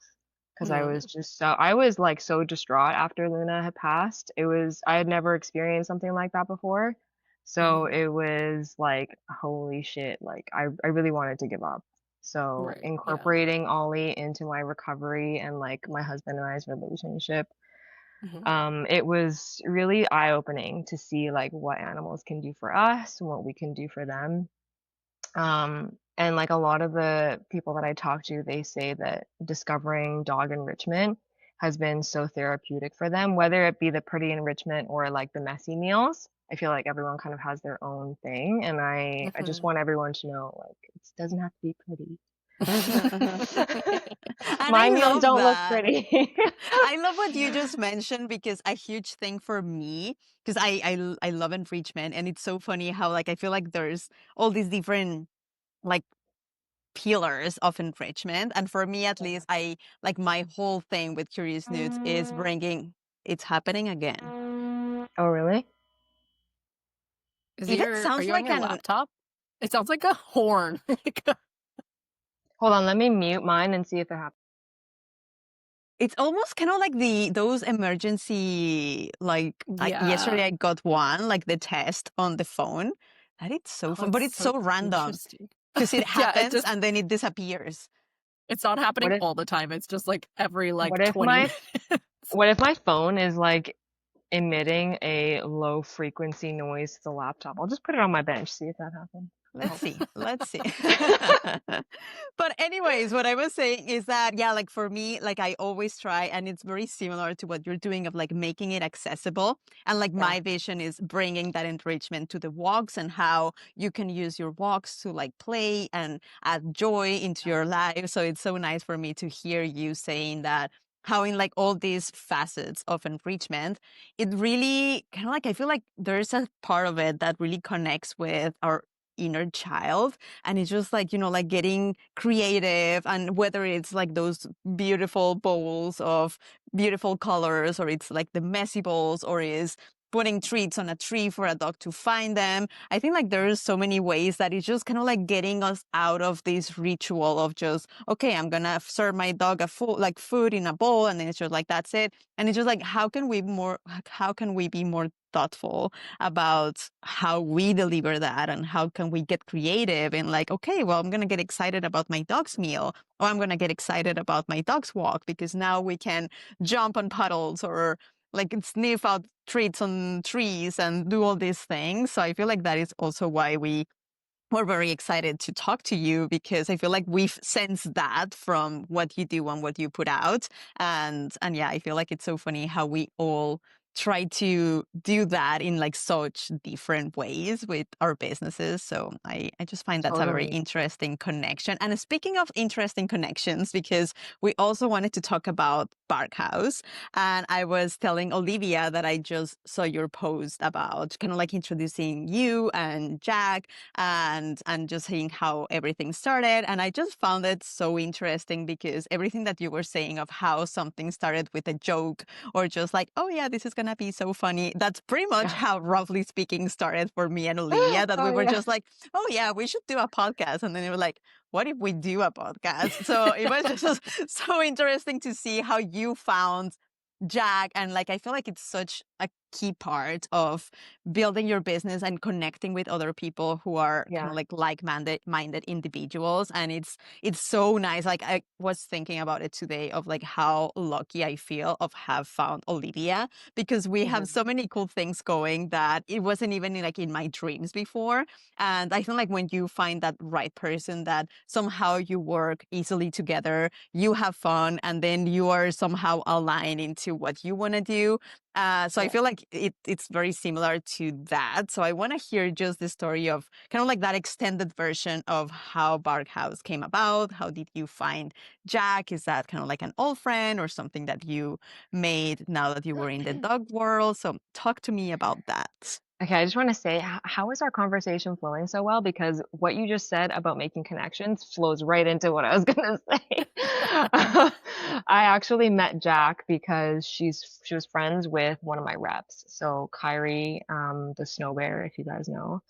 Because I was Mm, just so I was like so distraught after Luna had passed. It was I had never experienced something like that before. So mhm. it was like holy shit, like I really wanted to give up. So Right. Yeah. incorporating Ollie into my recovery and like my husband and I's relationship, Mhm. it was really eye-opening to see like what animals can do for us and what we can do for them. And like a lot of the people that I talk to, they say that discovering dog enrichment has been so therapeutic for them, whether it be the pretty enrichment or like the messy meals. I feel like everyone kind of has their own thing, and I just Mhm. want everyone to know like it doesn't have to be pretty. And My I meals love don't look that. pretty. I love what you just mentioned because a huge thing for me, because I love enrichment, and it's so funny how like I feel like there's all these different like pillars of enrichment, and for me at least, I like my whole thing with Curious Newts is bringing it's happening again. Oh, really? Even Are sounds you on like your an laptop? It sounds like a horn. Hold on, let me mute mine and see if it happens. it's almost kind of like those emergency yesterday Yeah. I got one like the test on the phone. That it's so Oh, fun, that's but it's so so random interesting. because it Yeah, happens and then it disappears. it's not What happening if all the time. It's just like every what like if 20 my minutes. what if my phone is like emitting a low frequency noise to the laptop? I'll just put it on my bench, see if that happens. Let's Oh. see. Let's see. But anyways, what I was saying is that, yeah, like for me, like I always try, and it's very similar to what you're doing of like making it accessible. And like Yeah, my vision is bringing that enrichment to the walks and how you can use your walks to like play and add joy into your life. So it's so nice for me to hear you saying that how in like all these facets of enrichment, it really kind of like I feel like there's a part of it that really connects with our inner child, and it's just like, like getting creative, and whether it's like those beautiful bowls of beautiful colors, or it's like the messy bowls, or is putting treats on a tree for a dog to find them. I think like there's so many ways that it's just kind of like getting us out of this ritual of just, okay, I'm gonna serve my dog a full like food in a bowl, and then it's just like that's it. And it's just like how can we be more thoughtful about how we deliver that, and how can we get creative and like, okay, well, I'm going to get excited about my dog's meal, or I'm going to get excited about my dog's walk, because now we can jump on puddles, or like sniff out treats on trees and do all these things. So I feel like that is also why we're very excited to talk to you, because I feel like we've sensed that from what you do and what you put out. And yeah, I feel like it's so funny how we all try to do that in like such different ways with our businesses. So I just find that's a very totally. interesting connection. And speaking of interesting connections, because we also wanted to talk about Barkhouse, and I was telling Olivia that I just saw your post about kind of like introducing you and Jack, and just seeing how everything started. And I just found it so interesting, because everything that you were saying of how something started with a joke, or just like, oh yeah, this is gonna be so funny, that's pretty much Yeah. how Roughly Speaking started for me and Olivia, that we Oh were yeah. just like, oh yeah, we should do a podcast. And then we were like, what if we do a podcast? So it was just so interesting to see how you found Jack. And like I feel like it's such a key part of building your business and connecting with other people who are kind Yeah. of like minded individuals. And it's so nice. Like I was thinking about it today of like how lucky I feel of have found Olivia, because we have Mhm. so many cool things going that it wasn't even like in my dreams before. And I feel like when you find that right person, that somehow you work easily together, you have fun, and then you are somehow aligned into what you want to do. So I Yeah. feel like it's very similar to that. So I want to hear just the story of kind of like that extended version of how Barkhouse came about. How did you find Jack? Is that kind of like an old friend, or something that you made now that you were in the dog world? So talk to me about that. Okay, I just want to say, how is our conversation flowing so well? Because what you just said about making connections flows right into what I was gonna say. I actually met Jack because she was friends with one of my reps. So Kyrie, the snow bear, if you guys know,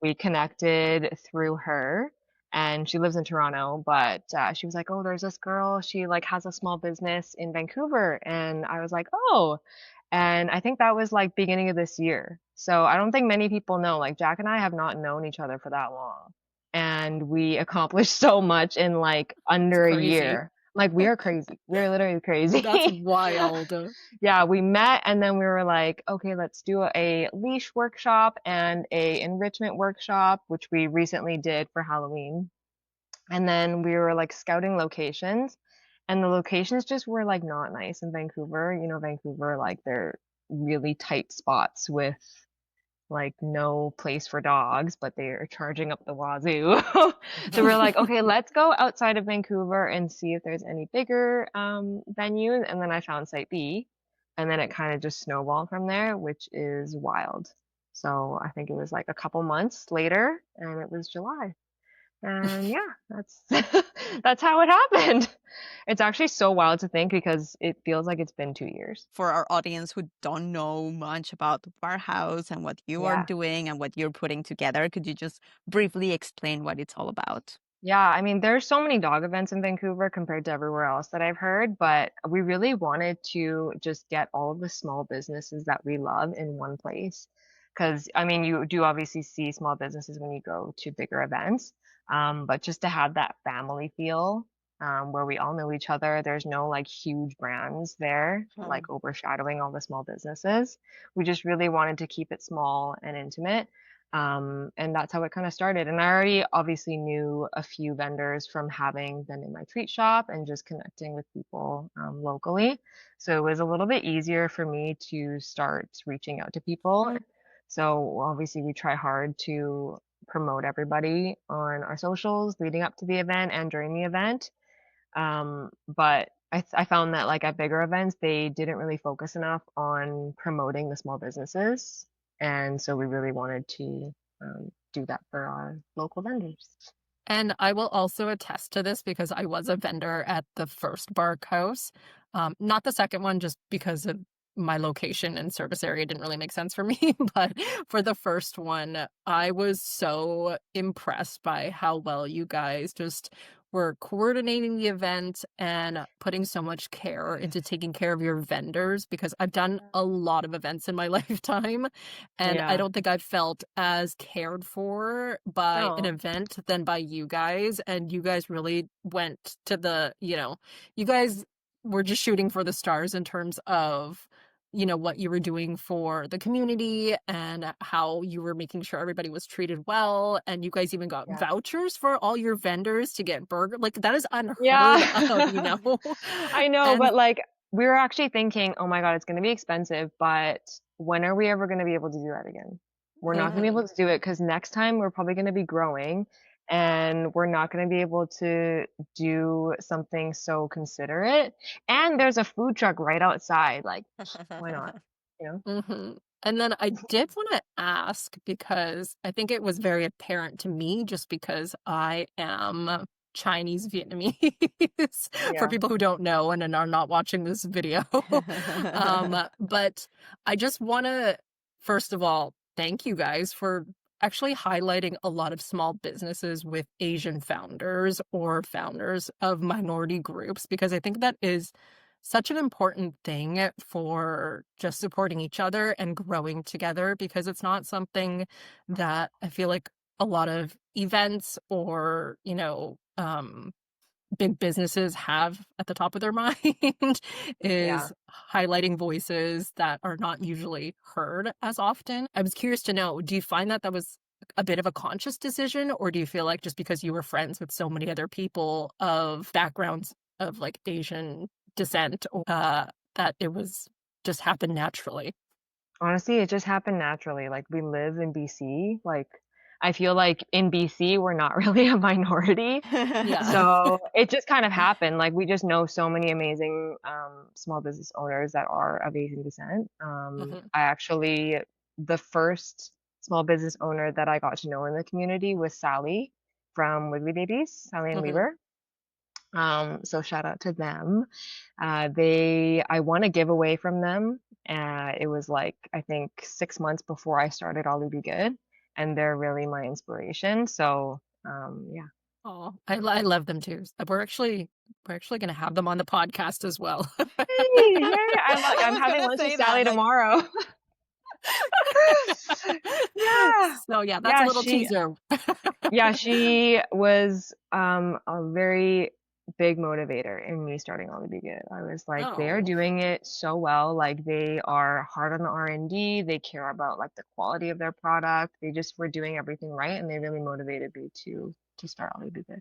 we connected through her, and she lives in Toronto. But she was like, "Oh, there's this girl. She like has a small business in Vancouver," and I was like, "Oh." And I think that was like beginning of this year. So I don't think many people know, like Jack and I have not known each other for that long. And we accomplished so much in like It's under a crazy. year. Like we are crazy. We're literally That's crazy. wild. Yeah, we met and then we were like, okay, let's do a leash workshop and a enrichment workshop, which we recently did for Halloween. And then we were like scouting locations, and the locations just were like not nice in Vancouver. You know, Vancouver, like they're really tight spots with like no place for dogs, but they're charging up the wazoo. So we're like, okay, let's go outside of Vancouver and see if there's any bigger venues. And then I found Site B, and then it kind of just snowballed from there, which is wild. So I think it was like a couple months later, and it was July. And yeah, that's that's how it happened. It's actually so wild to think because it feels like it's been 2 years. For our audience who don't know much about the Warehouse and what you are Yeah. doing and what you're putting together, could you just briefly explain what it's all about? Yeah, I mean, there's so many dog events in Vancouver compared to everywhere else that I've heard, but we really wanted to just get all of the small businesses that we love in one place. Because, I mean, you do obviously see small businesses when you go to bigger events, but just to have that family feel, where we all know each other, there's no like huge brands there, Hmm. like overshadowing all the small businesses. We just really wanted to keep it small and intimate. And that's how it kind of started. And I already obviously knew a few vendors from having them in my treat shop and just connecting with people locally. So it was a little bit easier for me to start reaching out to people. So obviously we try hard to promote everybody on our socials leading up to the event and during the event. But I found that like at bigger events, they didn't really focus enough on promoting the small businesses. And so we really wanted to do that for our local vendors. And I will also attest to this because I was a vendor at the first Bark House. Not the second one, just because of my location and service area didn't really make sense for me. But for the first one, I was so impressed by how well you guys just were coordinating the event and putting so much care into taking care of your vendors, because I've done a lot of events in my lifetime, and I Yeah. don't think I've felt as cared for by an Oh, event than by you guys. And you guys really went to the, you guys were just shooting for the stars in terms of, what you were doing for the community and how you were making sure everybody was treated well. And you guys even got yeah. vouchers for all your vendors to get burger. Like, that is unheard of, Yeah. I know, And but like we were actually thinking, oh my God, it's going to be expensive, but when are we ever going to be able to do that again? We're not going to be mhm. able to do it because next time we're probably going to be growing and we're not going to be able to do something so considerate. And there's a food truck right outside. Like, why not? You know? Mhm. And then I did wanna ask, because I think it was very apparent to me just because I am Chinese Vietnamese, for Yeah. people who don't know and are not watching this video. But I just wanna, first of all, thank you guys for actually highlighting a lot of small businesses with Asian founders or founders of minority groups, because I think that is such an important thing for just supporting each other and growing together, because it's not something that I feel like a lot of events or, big businesses have at the top of their mind Yeah. is highlighting voices that are not usually heard as often. I was curious to know, do you find that that was a bit of a conscious decision, or do you feel like just because you were friends with so many other people of backgrounds of like Asian descent, that it was just happened naturally? Honestly, it just happened naturally. Like we live in BC. Like I feel like in BC, we're not really a minority. Yeah. So it just kind of happened. Like we just know so many amazing small business owners that are of Asian descent. Mhm, I actually, the first small business owner that I got to know in the community was Sally from Wiggly Babies, Sally and mhm. Weaver. So shout out to them. I won a giveaway from them. It was like, I think 6 months before I started Ollie Be Good, and they're really my inspiration. So, yeah. Oh, I love them too. We're actually gonna have them on the podcast as well. Hey, yay! I'm I was having gonna lunch with say that, Sally like, tomorrow. Yeah. So yeah, that's a Yeah, little teaser. she was a very big motivator in me starting Ollie Be Good. I was like, they are Oh. doing it so well. Like they are hard on the R&D. They care about like the quality of their product. They just were doing everything right, and they really motivated me to start Ollie Be Good.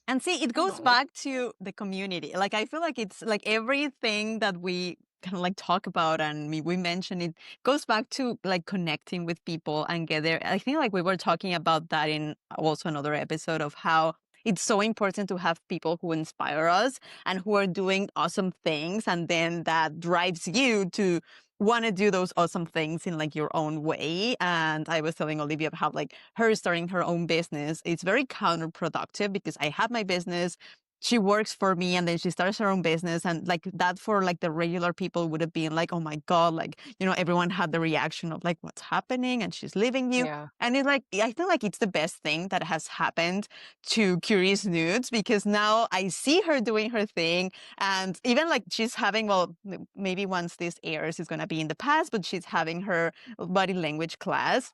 and see, it goes Oh. back to the community. Like, I feel like it's like everything that we kind of like talk about and we mention it goes back to like connecting with people and get there. I think like we were talking about that in also another episode of how it's so important to have people who inspire us and who are doing awesome things. And then that drives you to want to do those awesome things in like your own way. And I was telling Olivia about how like her starting her own business, it's very counterproductive because I have my business, she works for me, and then she starts her own business. And like that for like the regular people would have been like, oh my God, like, everyone had the reaction of like, what's happening? And she's leaving you. Yeah. And it's like, I feel like it's the best thing that has happened to Curious Nudes, because now I see her doing her thing. And even like she's having, well, maybe once this airs, it's going to be in the past, but she's having her body language class.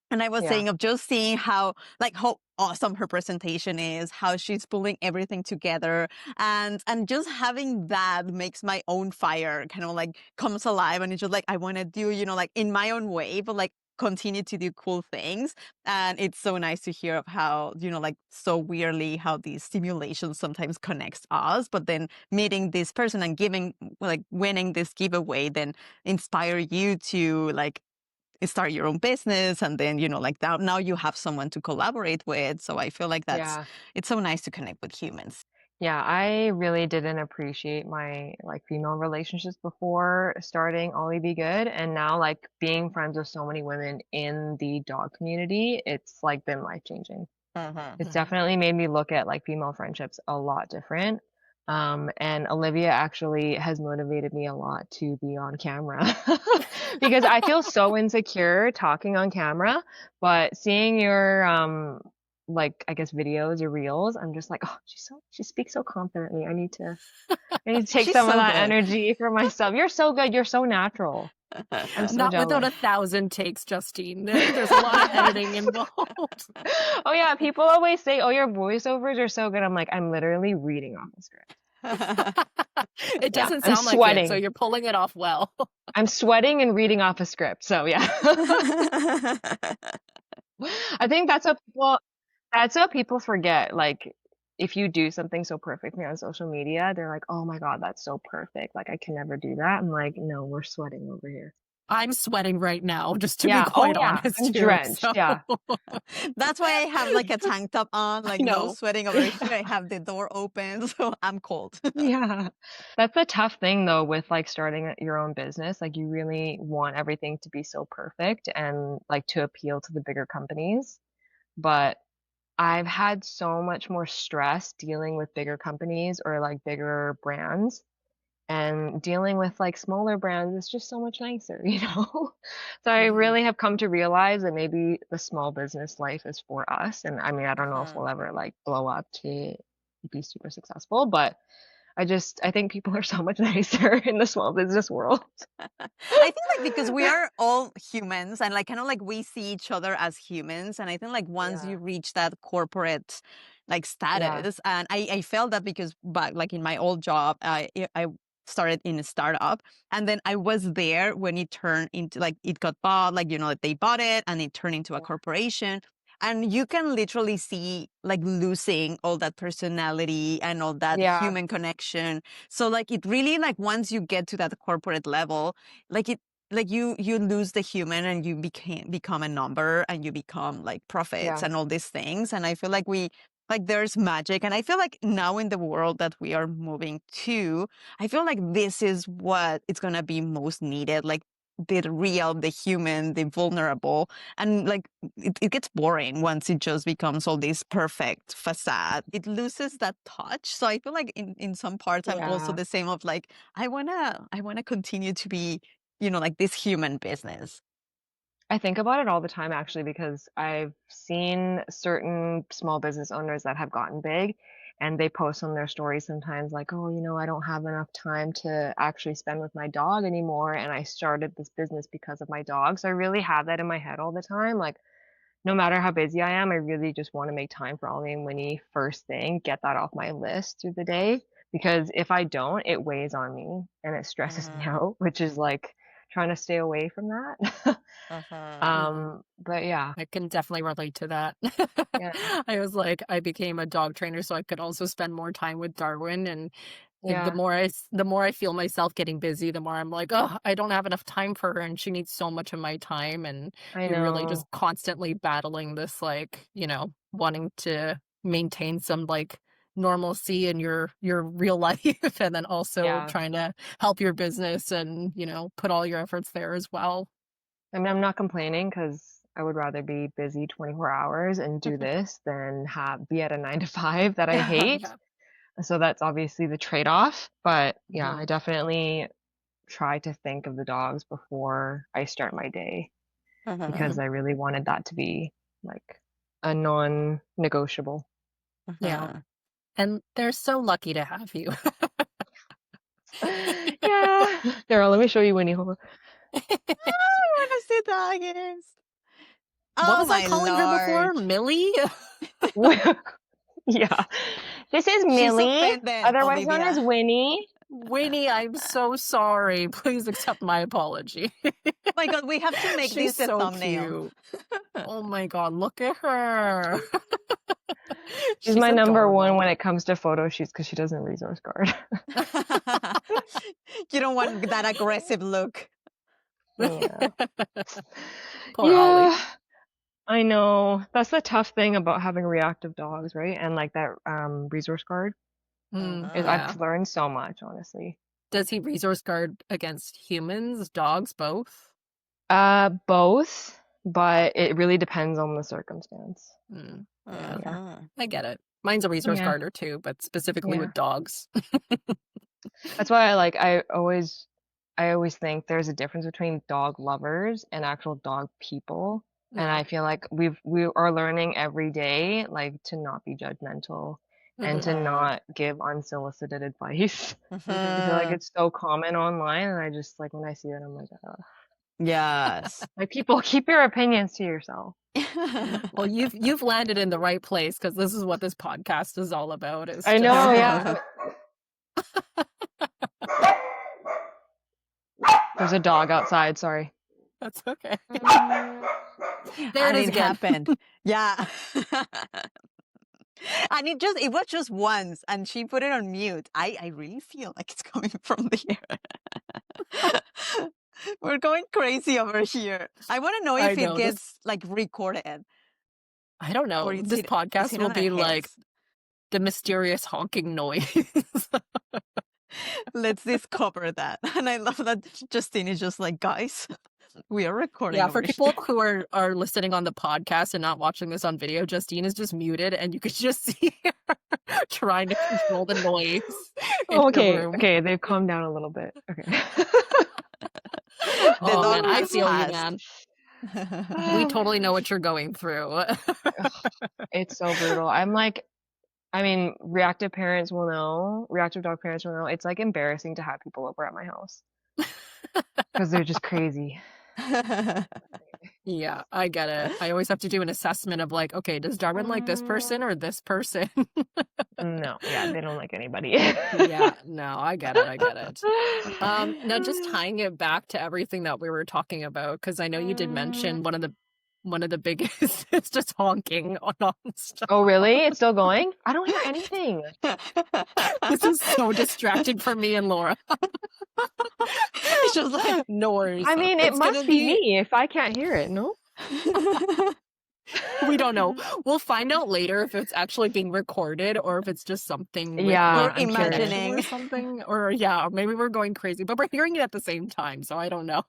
And I was Yeah. saying of just seeing how awesome her presentation is, how she's pulling everything together, and just having that makes my own fire kind of like comes alive, and it's just like I want to do, like in my own way, but like continue to do cool things. And it's so nice to hear of how, like so weirdly how these stimulations sometimes connects us, but then meeting this person and winning this giveaway then inspire you to like start your own business. And then, like now you have someone to collaborate with. So I feel like Yeah. it's so nice to connect with humans. Yeah, I really didn't appreciate my like female relationships before starting Ollie Be Good, and now like being friends with so many women in the dog community, it's like been life changing. Mhm. It's definitely made me look at like female friendships a lot different. And Olivia actually has motivated me a lot to be on camera because I feel so insecure talking on camera, but seeing your like I guess videos or reels, I'm just like, oh, she speaks so confidently. I need to take She's some of so that good. energy for myself. You're so good. You're so natural. I'm so Not without jealous. 1,000 takes, Justine. There's a lot of editing involved. Oh yeah, people always say, "Oh, your voiceovers are so good." I'm like, I'm literally reading off the script. It Yeah, doesn't I'm sound like it, so sweating. you're pulling it off well. I'm sweating and reading off a script. So yeah. I think that's what people forget. Like if you do something so perfectly on social media, they're like, "Oh my God, that's so perfect. Like I can never do that." I'm like, "No, we're sweating over here." I'm sweating right now, just to be Yeah. Oh quite yeah. honest I'm here. drenched. So Yeah. That's why I have like a tank top on, I like no know. sweating over here. I have the door open, so I'm cold. Yeah. That's the tough thing though with like starting your own business. Like you really want everything to be so perfect and like to appeal to the bigger companies. But I've had so much more stress dealing with bigger companies or like bigger brands and dealing with like smaller brands is just so much nicer, you know? So I Mhm. really have come to realize that maybe the small business life is for us. And I mean, I don't know if Mhm. we'll ever like blow up to be super successful, but I think people are so much nicer in the small business world. I think like because we are all humans and like kind of like we see each other as humans. And I think like once Yeah. you reach that corporate like Yeah. status, and I felt that because back like in my old job, I started in a startup, and then I was there when it turned into like it got bought, like they bought it and it turned into a corporation. And you can literally see like losing all that personality and all that Yeah. human connection. So like it really like once you get to that corporate level, like it like you lose the human and you become a number and you become like profits Yeah. and all these things. And I feel like we like there's magic. And I feel like now in the world that we are moving to, I feel like this is what it's gonna be most needed. Like the real, the human, the vulnerable. And like it gets boring once it just becomes all this perfect facade. It loses that touch. So I feel like in some parts I'm also Yeah. the same of like I wanna continue to be, like this human business. I think about it all the time actually because I've seen certain small business owners that have gotten big and they post on their stories sometimes like, "Oh, I don't have enough time to actually spend with my dog anymore and I started this business because of my dog." So I really have that in my head all the time. Like no matter how busy I am, I really just want to make time for Ollie and Winnie first thing, get that off my list through the day because if I don't, it weighs on me and it stresses me Mhm, out, which is like trying to stay away from that. mhm, But yeah, I can definitely relate to that. yeah, I was like, I became a dog trainer so I could also spend more time with Darwin. And the yeah, more the more I feel myself getting busy, the more I'm like, oh, I don't have enough time for her, and she needs so much of my time. And I you're really just know. constantly battling this, like, wanting to maintain some like normalcy in your real life, and then also Yeah. trying to help your business and put all your efforts there as well. I mean, I'm not complaining because I would rather be busy 24 hours and do this than be at a 9 to 5 that I hate. Yeah. So that's obviously the trade-off. But yeah, I mhm, definitely try to think of the dogs before I start my day because mhm, I really wanted that to be like a non-negotiable. Yeah. mhm. And they're so lucky to have you. Yeah. Daryl, let me show you Winnie. Hold on. I wanna see dragons. What Oh was I my calling her before? lord. Millie? Yeah. This is She's Millie, offended, otherwise known as Olivia. Winnie. Winnie, I'm so sorry. Please accept my apology. Oh my God, we have to make She's this a so thumbnail. cute. Oh my God, look at her. She's She's my number one adorable. when it comes to photo shoots because she doesn't resource guard. You don't want that aggressive look. Yeah. Poor Ollie. Yeah, I know. That's the tough thing about having reactive dogs, right? And like that resource guard is Yeah. I've learned so much, honestly. Does he resource guard against humans, dogs, both? Both, but it really depends on the circumstance. Yeah, Uh-huh. I get it. Mine's a resource Yeah, guarder too, but specifically yeah. with dogs. That's why I always think there's a difference between dog lovers and actual dog people. And Yeah. I feel like we are learning every day, like to not be judgmental and to Uh-huh. not give unsolicited advice. I feel like Uh-huh. it's so common online, and I just like when I see it, I'm like, ugh. Yes. Like people, keep your opinions to yourself. Well, you've landed in the right place because this is what this podcast is all about. It's I know, just yeah. There's a dog outside, sorry. that's okay. There it And is it again. happened. Yeah. And it was just once, and she put it on mute. I really feel like it's coming from there. We're going crazy over here. I want to know I if it know this. gets like recorded I don't or know. This is podcast it will on our be like heads. the mysterious honking noise. Let's discover that. And I love that Justine is just like, guys, we are recording Yeah, over for people here. who are listening on the podcast and not watching this on video, Justine is just muted and you could just see her trying to control the noise in Oh, the okay, room. okay, they've calmed down a little bit. Okay. The Oh dog man, I has feel you, passed. man. We totally know what you're going through. Ugh, it's so brutal. I'm like, I mean, reactive parents will know, reactive dog parents will know. It's like embarrassing to have people over at my house because they're just crazy. Yeah, I get it. I always have to do an assessment of like, okay, does Darwin like this person or this person? No, yeah, they don't like anybody. Yeah, no, I get it. I get it. Now just tying it back to everything that we were talking about, because I know you did mention one of the biggest is just honking on nonstop. Oh, really? It's still going? I don't hear anything. This is so distracting for me and Laura. It's just like, No worries. I mean, it It's gonna must be me if I can't hear it, no? We don't know. We'll find out later if it's actually being recorded or if it's just something with Yeah, the we're I'm curious. connection imagining. or something. Or yeah, or maybe we're going crazy, but we're hearing it at the same time, so I don't know.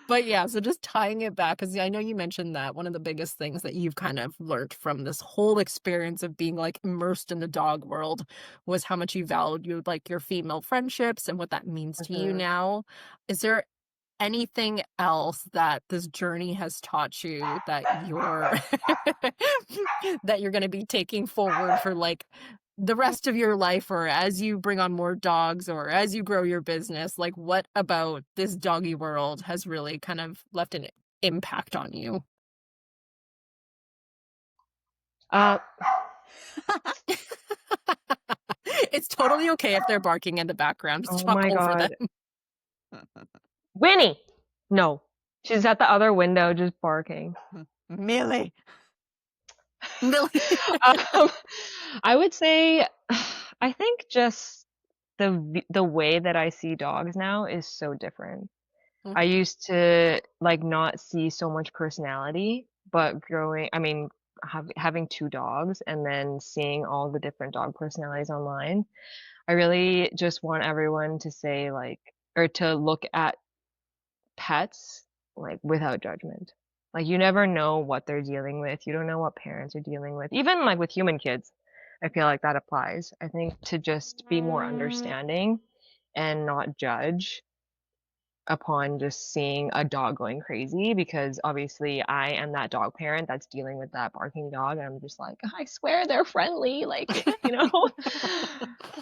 But yeah, so just tying it back, because I know you mentioned that one of the biggest things that you've kind of learned from this whole experience of being like immersed in the dog world was how much you valued like your female friendships and what that means to you Mhm. now. Is there anything else that this journey has taught you that you're that you're going to be taking forward for like the rest of your life, or as you bring on more dogs or as you grow your business? Like, what about this doggy world has really kind of left an impact on you? Uh, It's totally okay if they're barking in the background. Just oh talk my over them. God. Winnie! No. She's at the other window just barking. Millie. Millie. Um, I would say, I think just the way that I see dogs now is so different. I Mhm. used to like not see so much personality, but I mean, having two dogs and then seeing all the different dog personalities online, I really just want everyone to say like, or to look at pets like without judgment. Like you never know what they're dealing with. You don't know what parents are dealing with. Even like with human kids, I feel like that applies. I think to just be more understanding and not judge upon just seeing a dog going crazy, because obviously I am that dog parent that's dealing with that barking dog and I'm just like, I swear they're friendly, like, you know.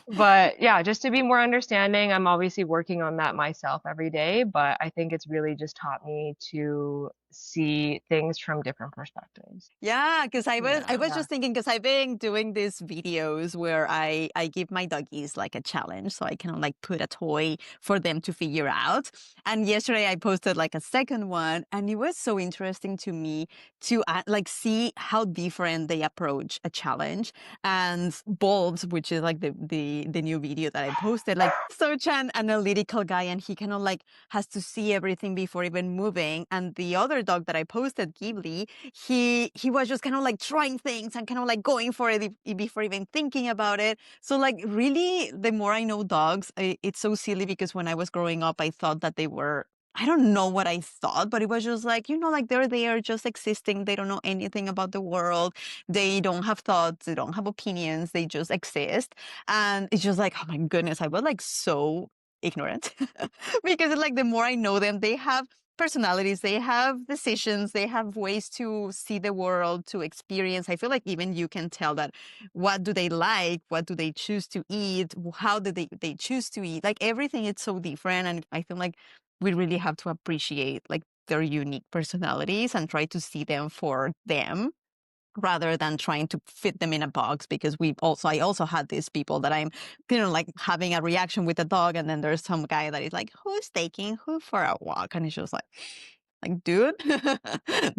But yeah, just to be more understanding, I'm obviously working on that myself every day, but I think it's really just taught me to see things from different perspectives. Yeah, because I was Yeah. just thinking, because I've been doing these videos where I give my doggies like a challenge, so I kind of like put a toy for them to figure out. And yesterday I posted like a second one, and it was so interesting to me to like see how different they approach a challenge. And Bulbs, which is like the new video that I posted, like such an analytical guy, and he kind of like has to see everything before even moving. And the other dog that I posted, Ghibli, he was just kind of like trying things and kind of like going for it before even thinking about it. So like really, the more I know dogs, it's so silly because when I was growing up, I thought that they were. I don't know what I thought, but it was just like, like they're there just existing. They don't know anything about the world. They don't have thoughts. They don't have opinions. They just exist. And it's just like, oh my goodness, I was like so ignorant because it's like the more I know them, they have personalities, they have decisions, they have ways to see the world, to experience. I feel like even you can tell that what do they like, what do they choose to eat, how do they choose to eat. Like everything is so different, and I feel like we really have to appreciate like their unique personalities and try to see them for them rather than trying to fit them in a box. Because I also had these people that I'm like having a reaction with a dog, and then there's some guy that is like, who's taking who for a walk, and it's just like, dude,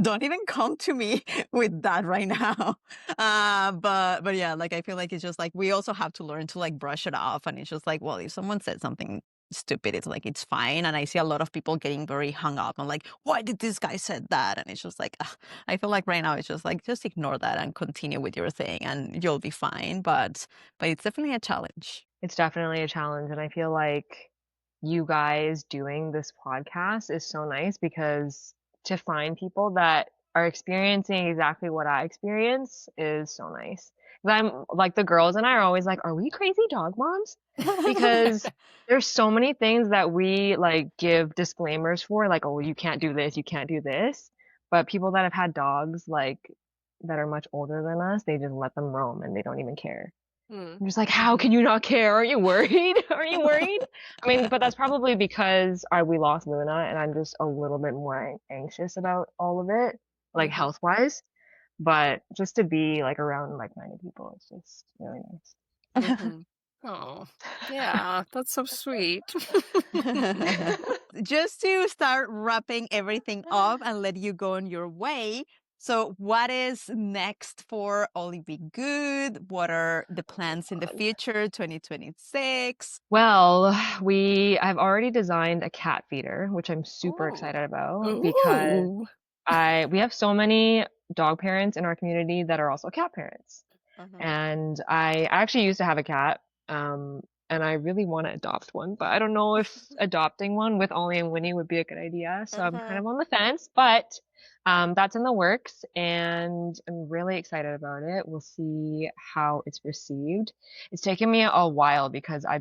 don't even come to me with that right now. But yeah, like I feel like it's just like we also have to learn to like brush it off, and it's just like, well, if someone said something stupid, it's like it's fine. And I see a lot of people getting very hung up on like, why did this guy said that? And it's just like, ugh, I feel like right now it's just like just ignore that and continue with your thing, and you'll be fine. But it's definitely a challenge. It's definitely a challenge, and I feel like you guys doing this podcast is so nice because to find people that are experiencing exactly what I experience is so nice. 'Cause I'm like the girls and I are always like, "Are we crazy dog moms?" Because there's so many things that we like give disclaimers for, like, "Oh, you can't do this, you can't do this." But people that have had dogs like that are much older than us, they just let them roam and they don't even care. Mm. I'm just like, how Mhm. can you not care? Aren't you worried? Are you worried? I mean, but that's probably because we lost Luna and I'm just a little bit more anxious about all of it, like Mhm. health wise. But just to be like around like-minded people is just really Mhm. Oh, yeah, that's so sweet. nice. Just to start wrapping everything up and let you go on your way. So, what is next for Ollie Be Good? What are the plans in the future, 2026? Well, I've already designed a cat feeder, which I'm super Oh. excited about because Ooh. we have so many dog parents in our community that are also cat parents. Uh-huh. And I actually used to have a cat, and I really want to adopt one, but I don't know if adopting one with Ollie and Winnie would be a good idea. So I'm kind Uh-huh. of on the fence, but that's in the works, and I'm really excited about it. We'll see how it's received. It's taken me a while because I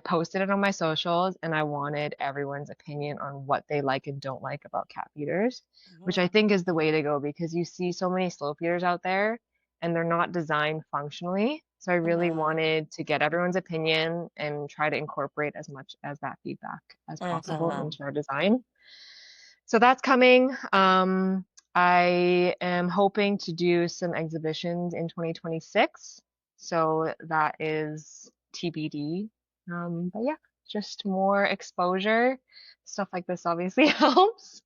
posted it on my socials, and I wanted everyone's opinion on what they like and don't like about cat feeders, which I Uh-huh. think is the way to go because you see so many slow feeders out there and they're not designed functionally. So I really Uh-huh. wanted to get everyone's opinion and try to incorporate as much as that feedback as possible Uh-huh. into our design. So that's coming. I am hoping to do some exhibitions in 2026. So that is TBD. But yeah, just more exposure. Stuff like this obviously helps.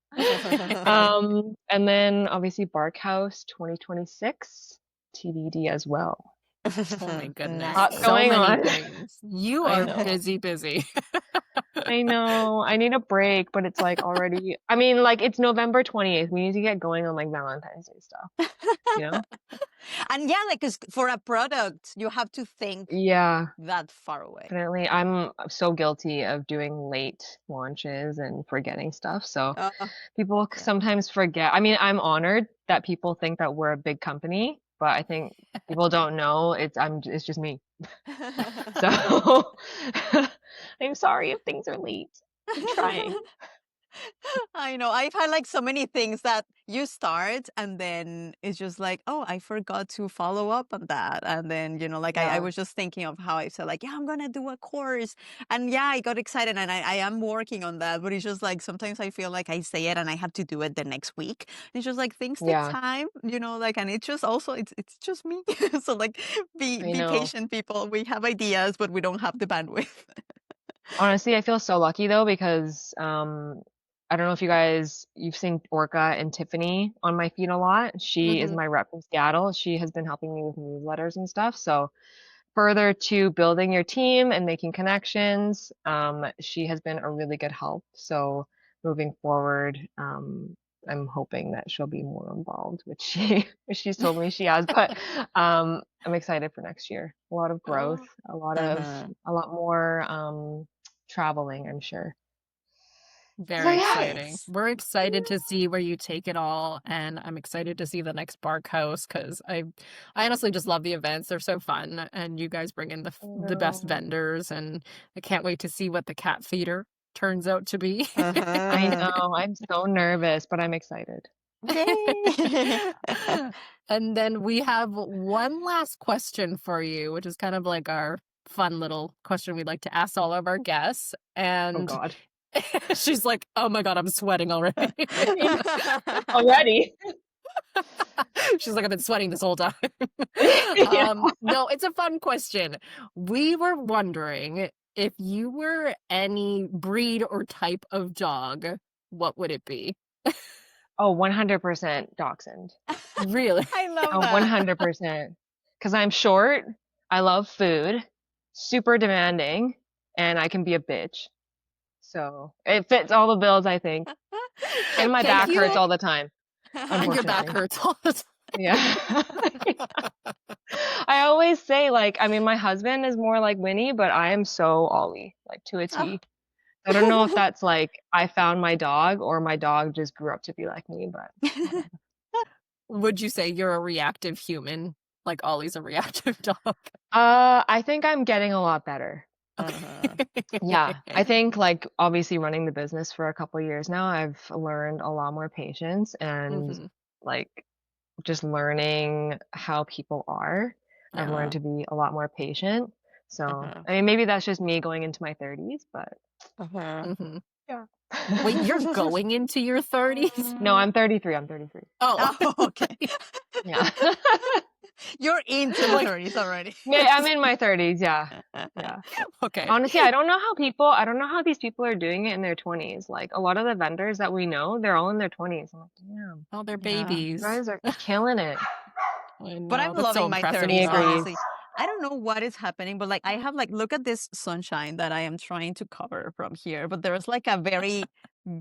And then obviously Bark House 2026, TBD as well. Oh my goodness. Lots Nice. So going many on. things. You I are know. busy, busy. I know. I need a break, but it's like already, I mean, like it's November 28th. We need to get going on like Valentine's Day stuff, you know? And yeah, like 'cause for a product, you have to think Yeah, that far away. definitely. I'm so guilty of doing late launches and forgetting stuff. So Uh, people yeah. sometimes forget. I mean, I'm honored that people think that we're a big company, but I think people don't know it's just me. So I'm sorry if things are late. I'm trying. I know. I've had like so many things that you start and then it's just like, oh, I forgot to follow up on that. And then, like I Yeah. was just thinking of how I said, like, yeah, I'm going to do a course. And yeah, I got excited and I am working on that. But it's just like sometimes I feel like I say it and I have to do it the next week. It's just like things take Yeah. time, like, and it's just also, it's just me. So like, I be know. patient, people. We have ideas, but we don't have the bandwidth. Honestly, I feel so lucky though because I don't know if you've seen Orca and Tiffany on my feed a lot. She is Hmm. my rep from Seattle. She has been helping me with newsletters and stuff. So further to building your team and making connections, she has been a really good help. So moving forward, I'm hoping that she'll be more involved, which she's told me she has. But I'm excited for next year. A lot of growth, Oh, Uh-huh. a lot more traveling, I'm sure. So very yeah. exciting. Nice. We're excited to see where you take it all, and I'm excited to see the next Bark House because I honestly just love the events. They're so fun, and you guys bring in I the best know. vendors, and I can't wait to see what the cat feeder turns out to be. I Uh-huh. know. I'm so nervous, but I'm excited. Yay. And then we have one last question for you, which is kind of like our fun little question we'd like to ask all of our guests. Oh And God. she's like, "Oh my God, I'm sweating already." Already. She's like, "I've been sweating this whole time." Yeah. No, it's a fun question. We were wondering if you were any breed or type of dog, what would it be? Oh, 100% dachshund. Really? I love Oh, that. 100%. Because I'm short, I love food, super demanding, and I can be a bitch. So it fits all the bills, I think. And my Can back hurts you? all the time, And your back unfortunately. hurts all the time. Yeah. I always say, like, I mean, my husband is more like Winnie, but I am so Ollie, like to a Oh. T. I don't know if that's like I found my dog or my dog just grew up to be like me, but whatever. Would you say you're a reactive human? Like Ollie's a reactive dog? I think I'm getting a lot better. Uh-huh. Yeah, I think like obviously running the business for a couple years now, I've learned a lot more patience and Hmm. like just learning how people are. I've learned Uh-huh. to be a lot more patient. So, Uh-huh. I mean, maybe that's just me going into my 30s, but Uh-huh. Hmm. yeah. Wait, you're going into your 30s? No, I'm 33. I'm 33. Oh, Oh, okay. Yeah. You're into I'm the like, 30s already. Yeah, I'm in my 30s. Yeah. Yeah. okay. Honestly, I don't know how these people are doing it in their 20s. Like a lot of the vendors that we know, they're all in their 20s. I'm like, damn, Oh, they're Yeah. you babies. guys are killing it. I But know. I'm That's so loving my impressive, 20 you 30s, guys. agrees. honestly. I don't know what is happening, but like I have like look at this sunshine that I am trying to cover from here. But there's like a very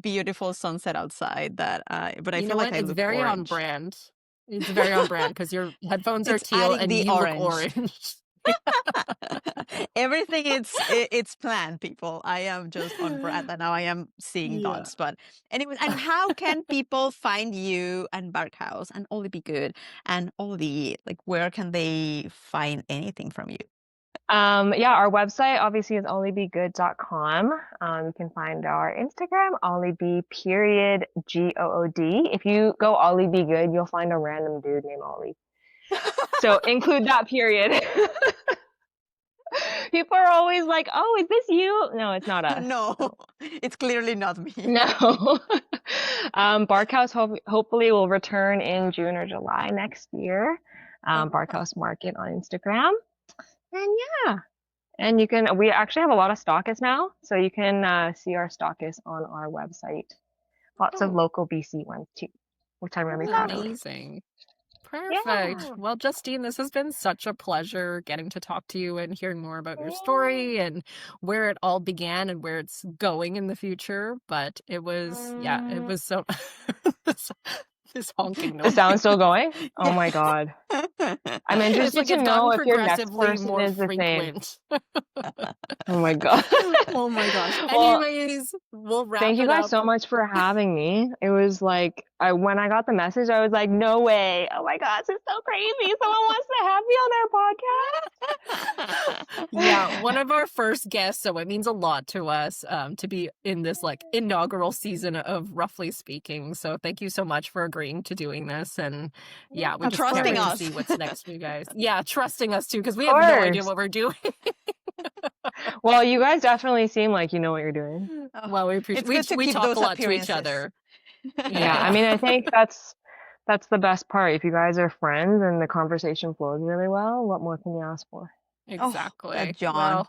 beautiful sunset outside that but I You know feel like what? I It's look very on orange. brand. It's very on brand because your headphones are It's teal adding and the you look orange. orange. Everything it's planned, people. I am just on brand and now I am seeing Yeah. dots. But anyway, and how can people find you and Barkhouse and Ollie Be Good and Ollie? Like where can they find anything from you? Yeah, our website obviously is olliebegood.com. You can find our Instagram, olliebe period GOOD. If you go Ollie Be Good, you'll find a random dude named Ollie. So include that period. People are always like, "Oh, is this you?" No, it's not us. No, No. it's clearly not me. No. Barkhouse hopefully will return in June or July next year. Uh-huh. Barkhouse Market on Instagram. And yeah, and we actually have a lot of stockists now, so you can see our stockists on our website. Lots of Oh, local BC ones too, which I'm really proud of. lovely. Amazing. Perfect. Yeah. Well, Justine, this has been such a pleasure getting to talk to you and hearing more about your Yeah. story and where it all began and where it's going in the future. But it was, yeah, it was so. This honking The noise. sound's still going? Oh Yeah. my God. I'm It's interested like to it's know gotten if your next progressively person more is the same. frequent. Oh my God. Oh my gosh. Well, Anyways, we'll wrap thank you it guys up. so much for having me. It was like, when I got the message, I was like, no way. Oh my gosh, it's so crazy. Someone wants to have me on their podcast. Yeah, one of our first guests, so it means a lot to us to be in this like inaugural season of Roughly Speaking. So thank you so much for agreeing to doing this. And yeah, we And just can't trusting wait to us. see what's next for you guys. Yeah, trusting us too, because we Of have no idea course. what we're doing. Well, you guys definitely seem like you know what you're doing. Oh, Well, we appreciate it's good to we keep talk those a lot to each appearances. other. Yeah, I mean, I think that's the best part. If you guys are friends and the conversation flows really well, what more can you ask for? Oh, Exactly. that John.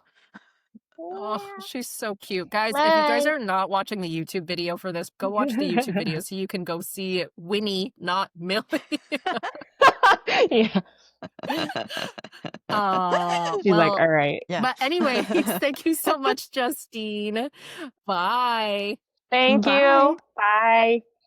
Well, oh, she's so cute. Guys, if you guys Bye. are not watching the YouTube video for this, go watch the YouTube video so you can go see Winnie, not Millie. Yeah. She's like, Well, all right. Yeah. but anyways, thank you so much, Justine. Bye. Thank Bye. you. Bye.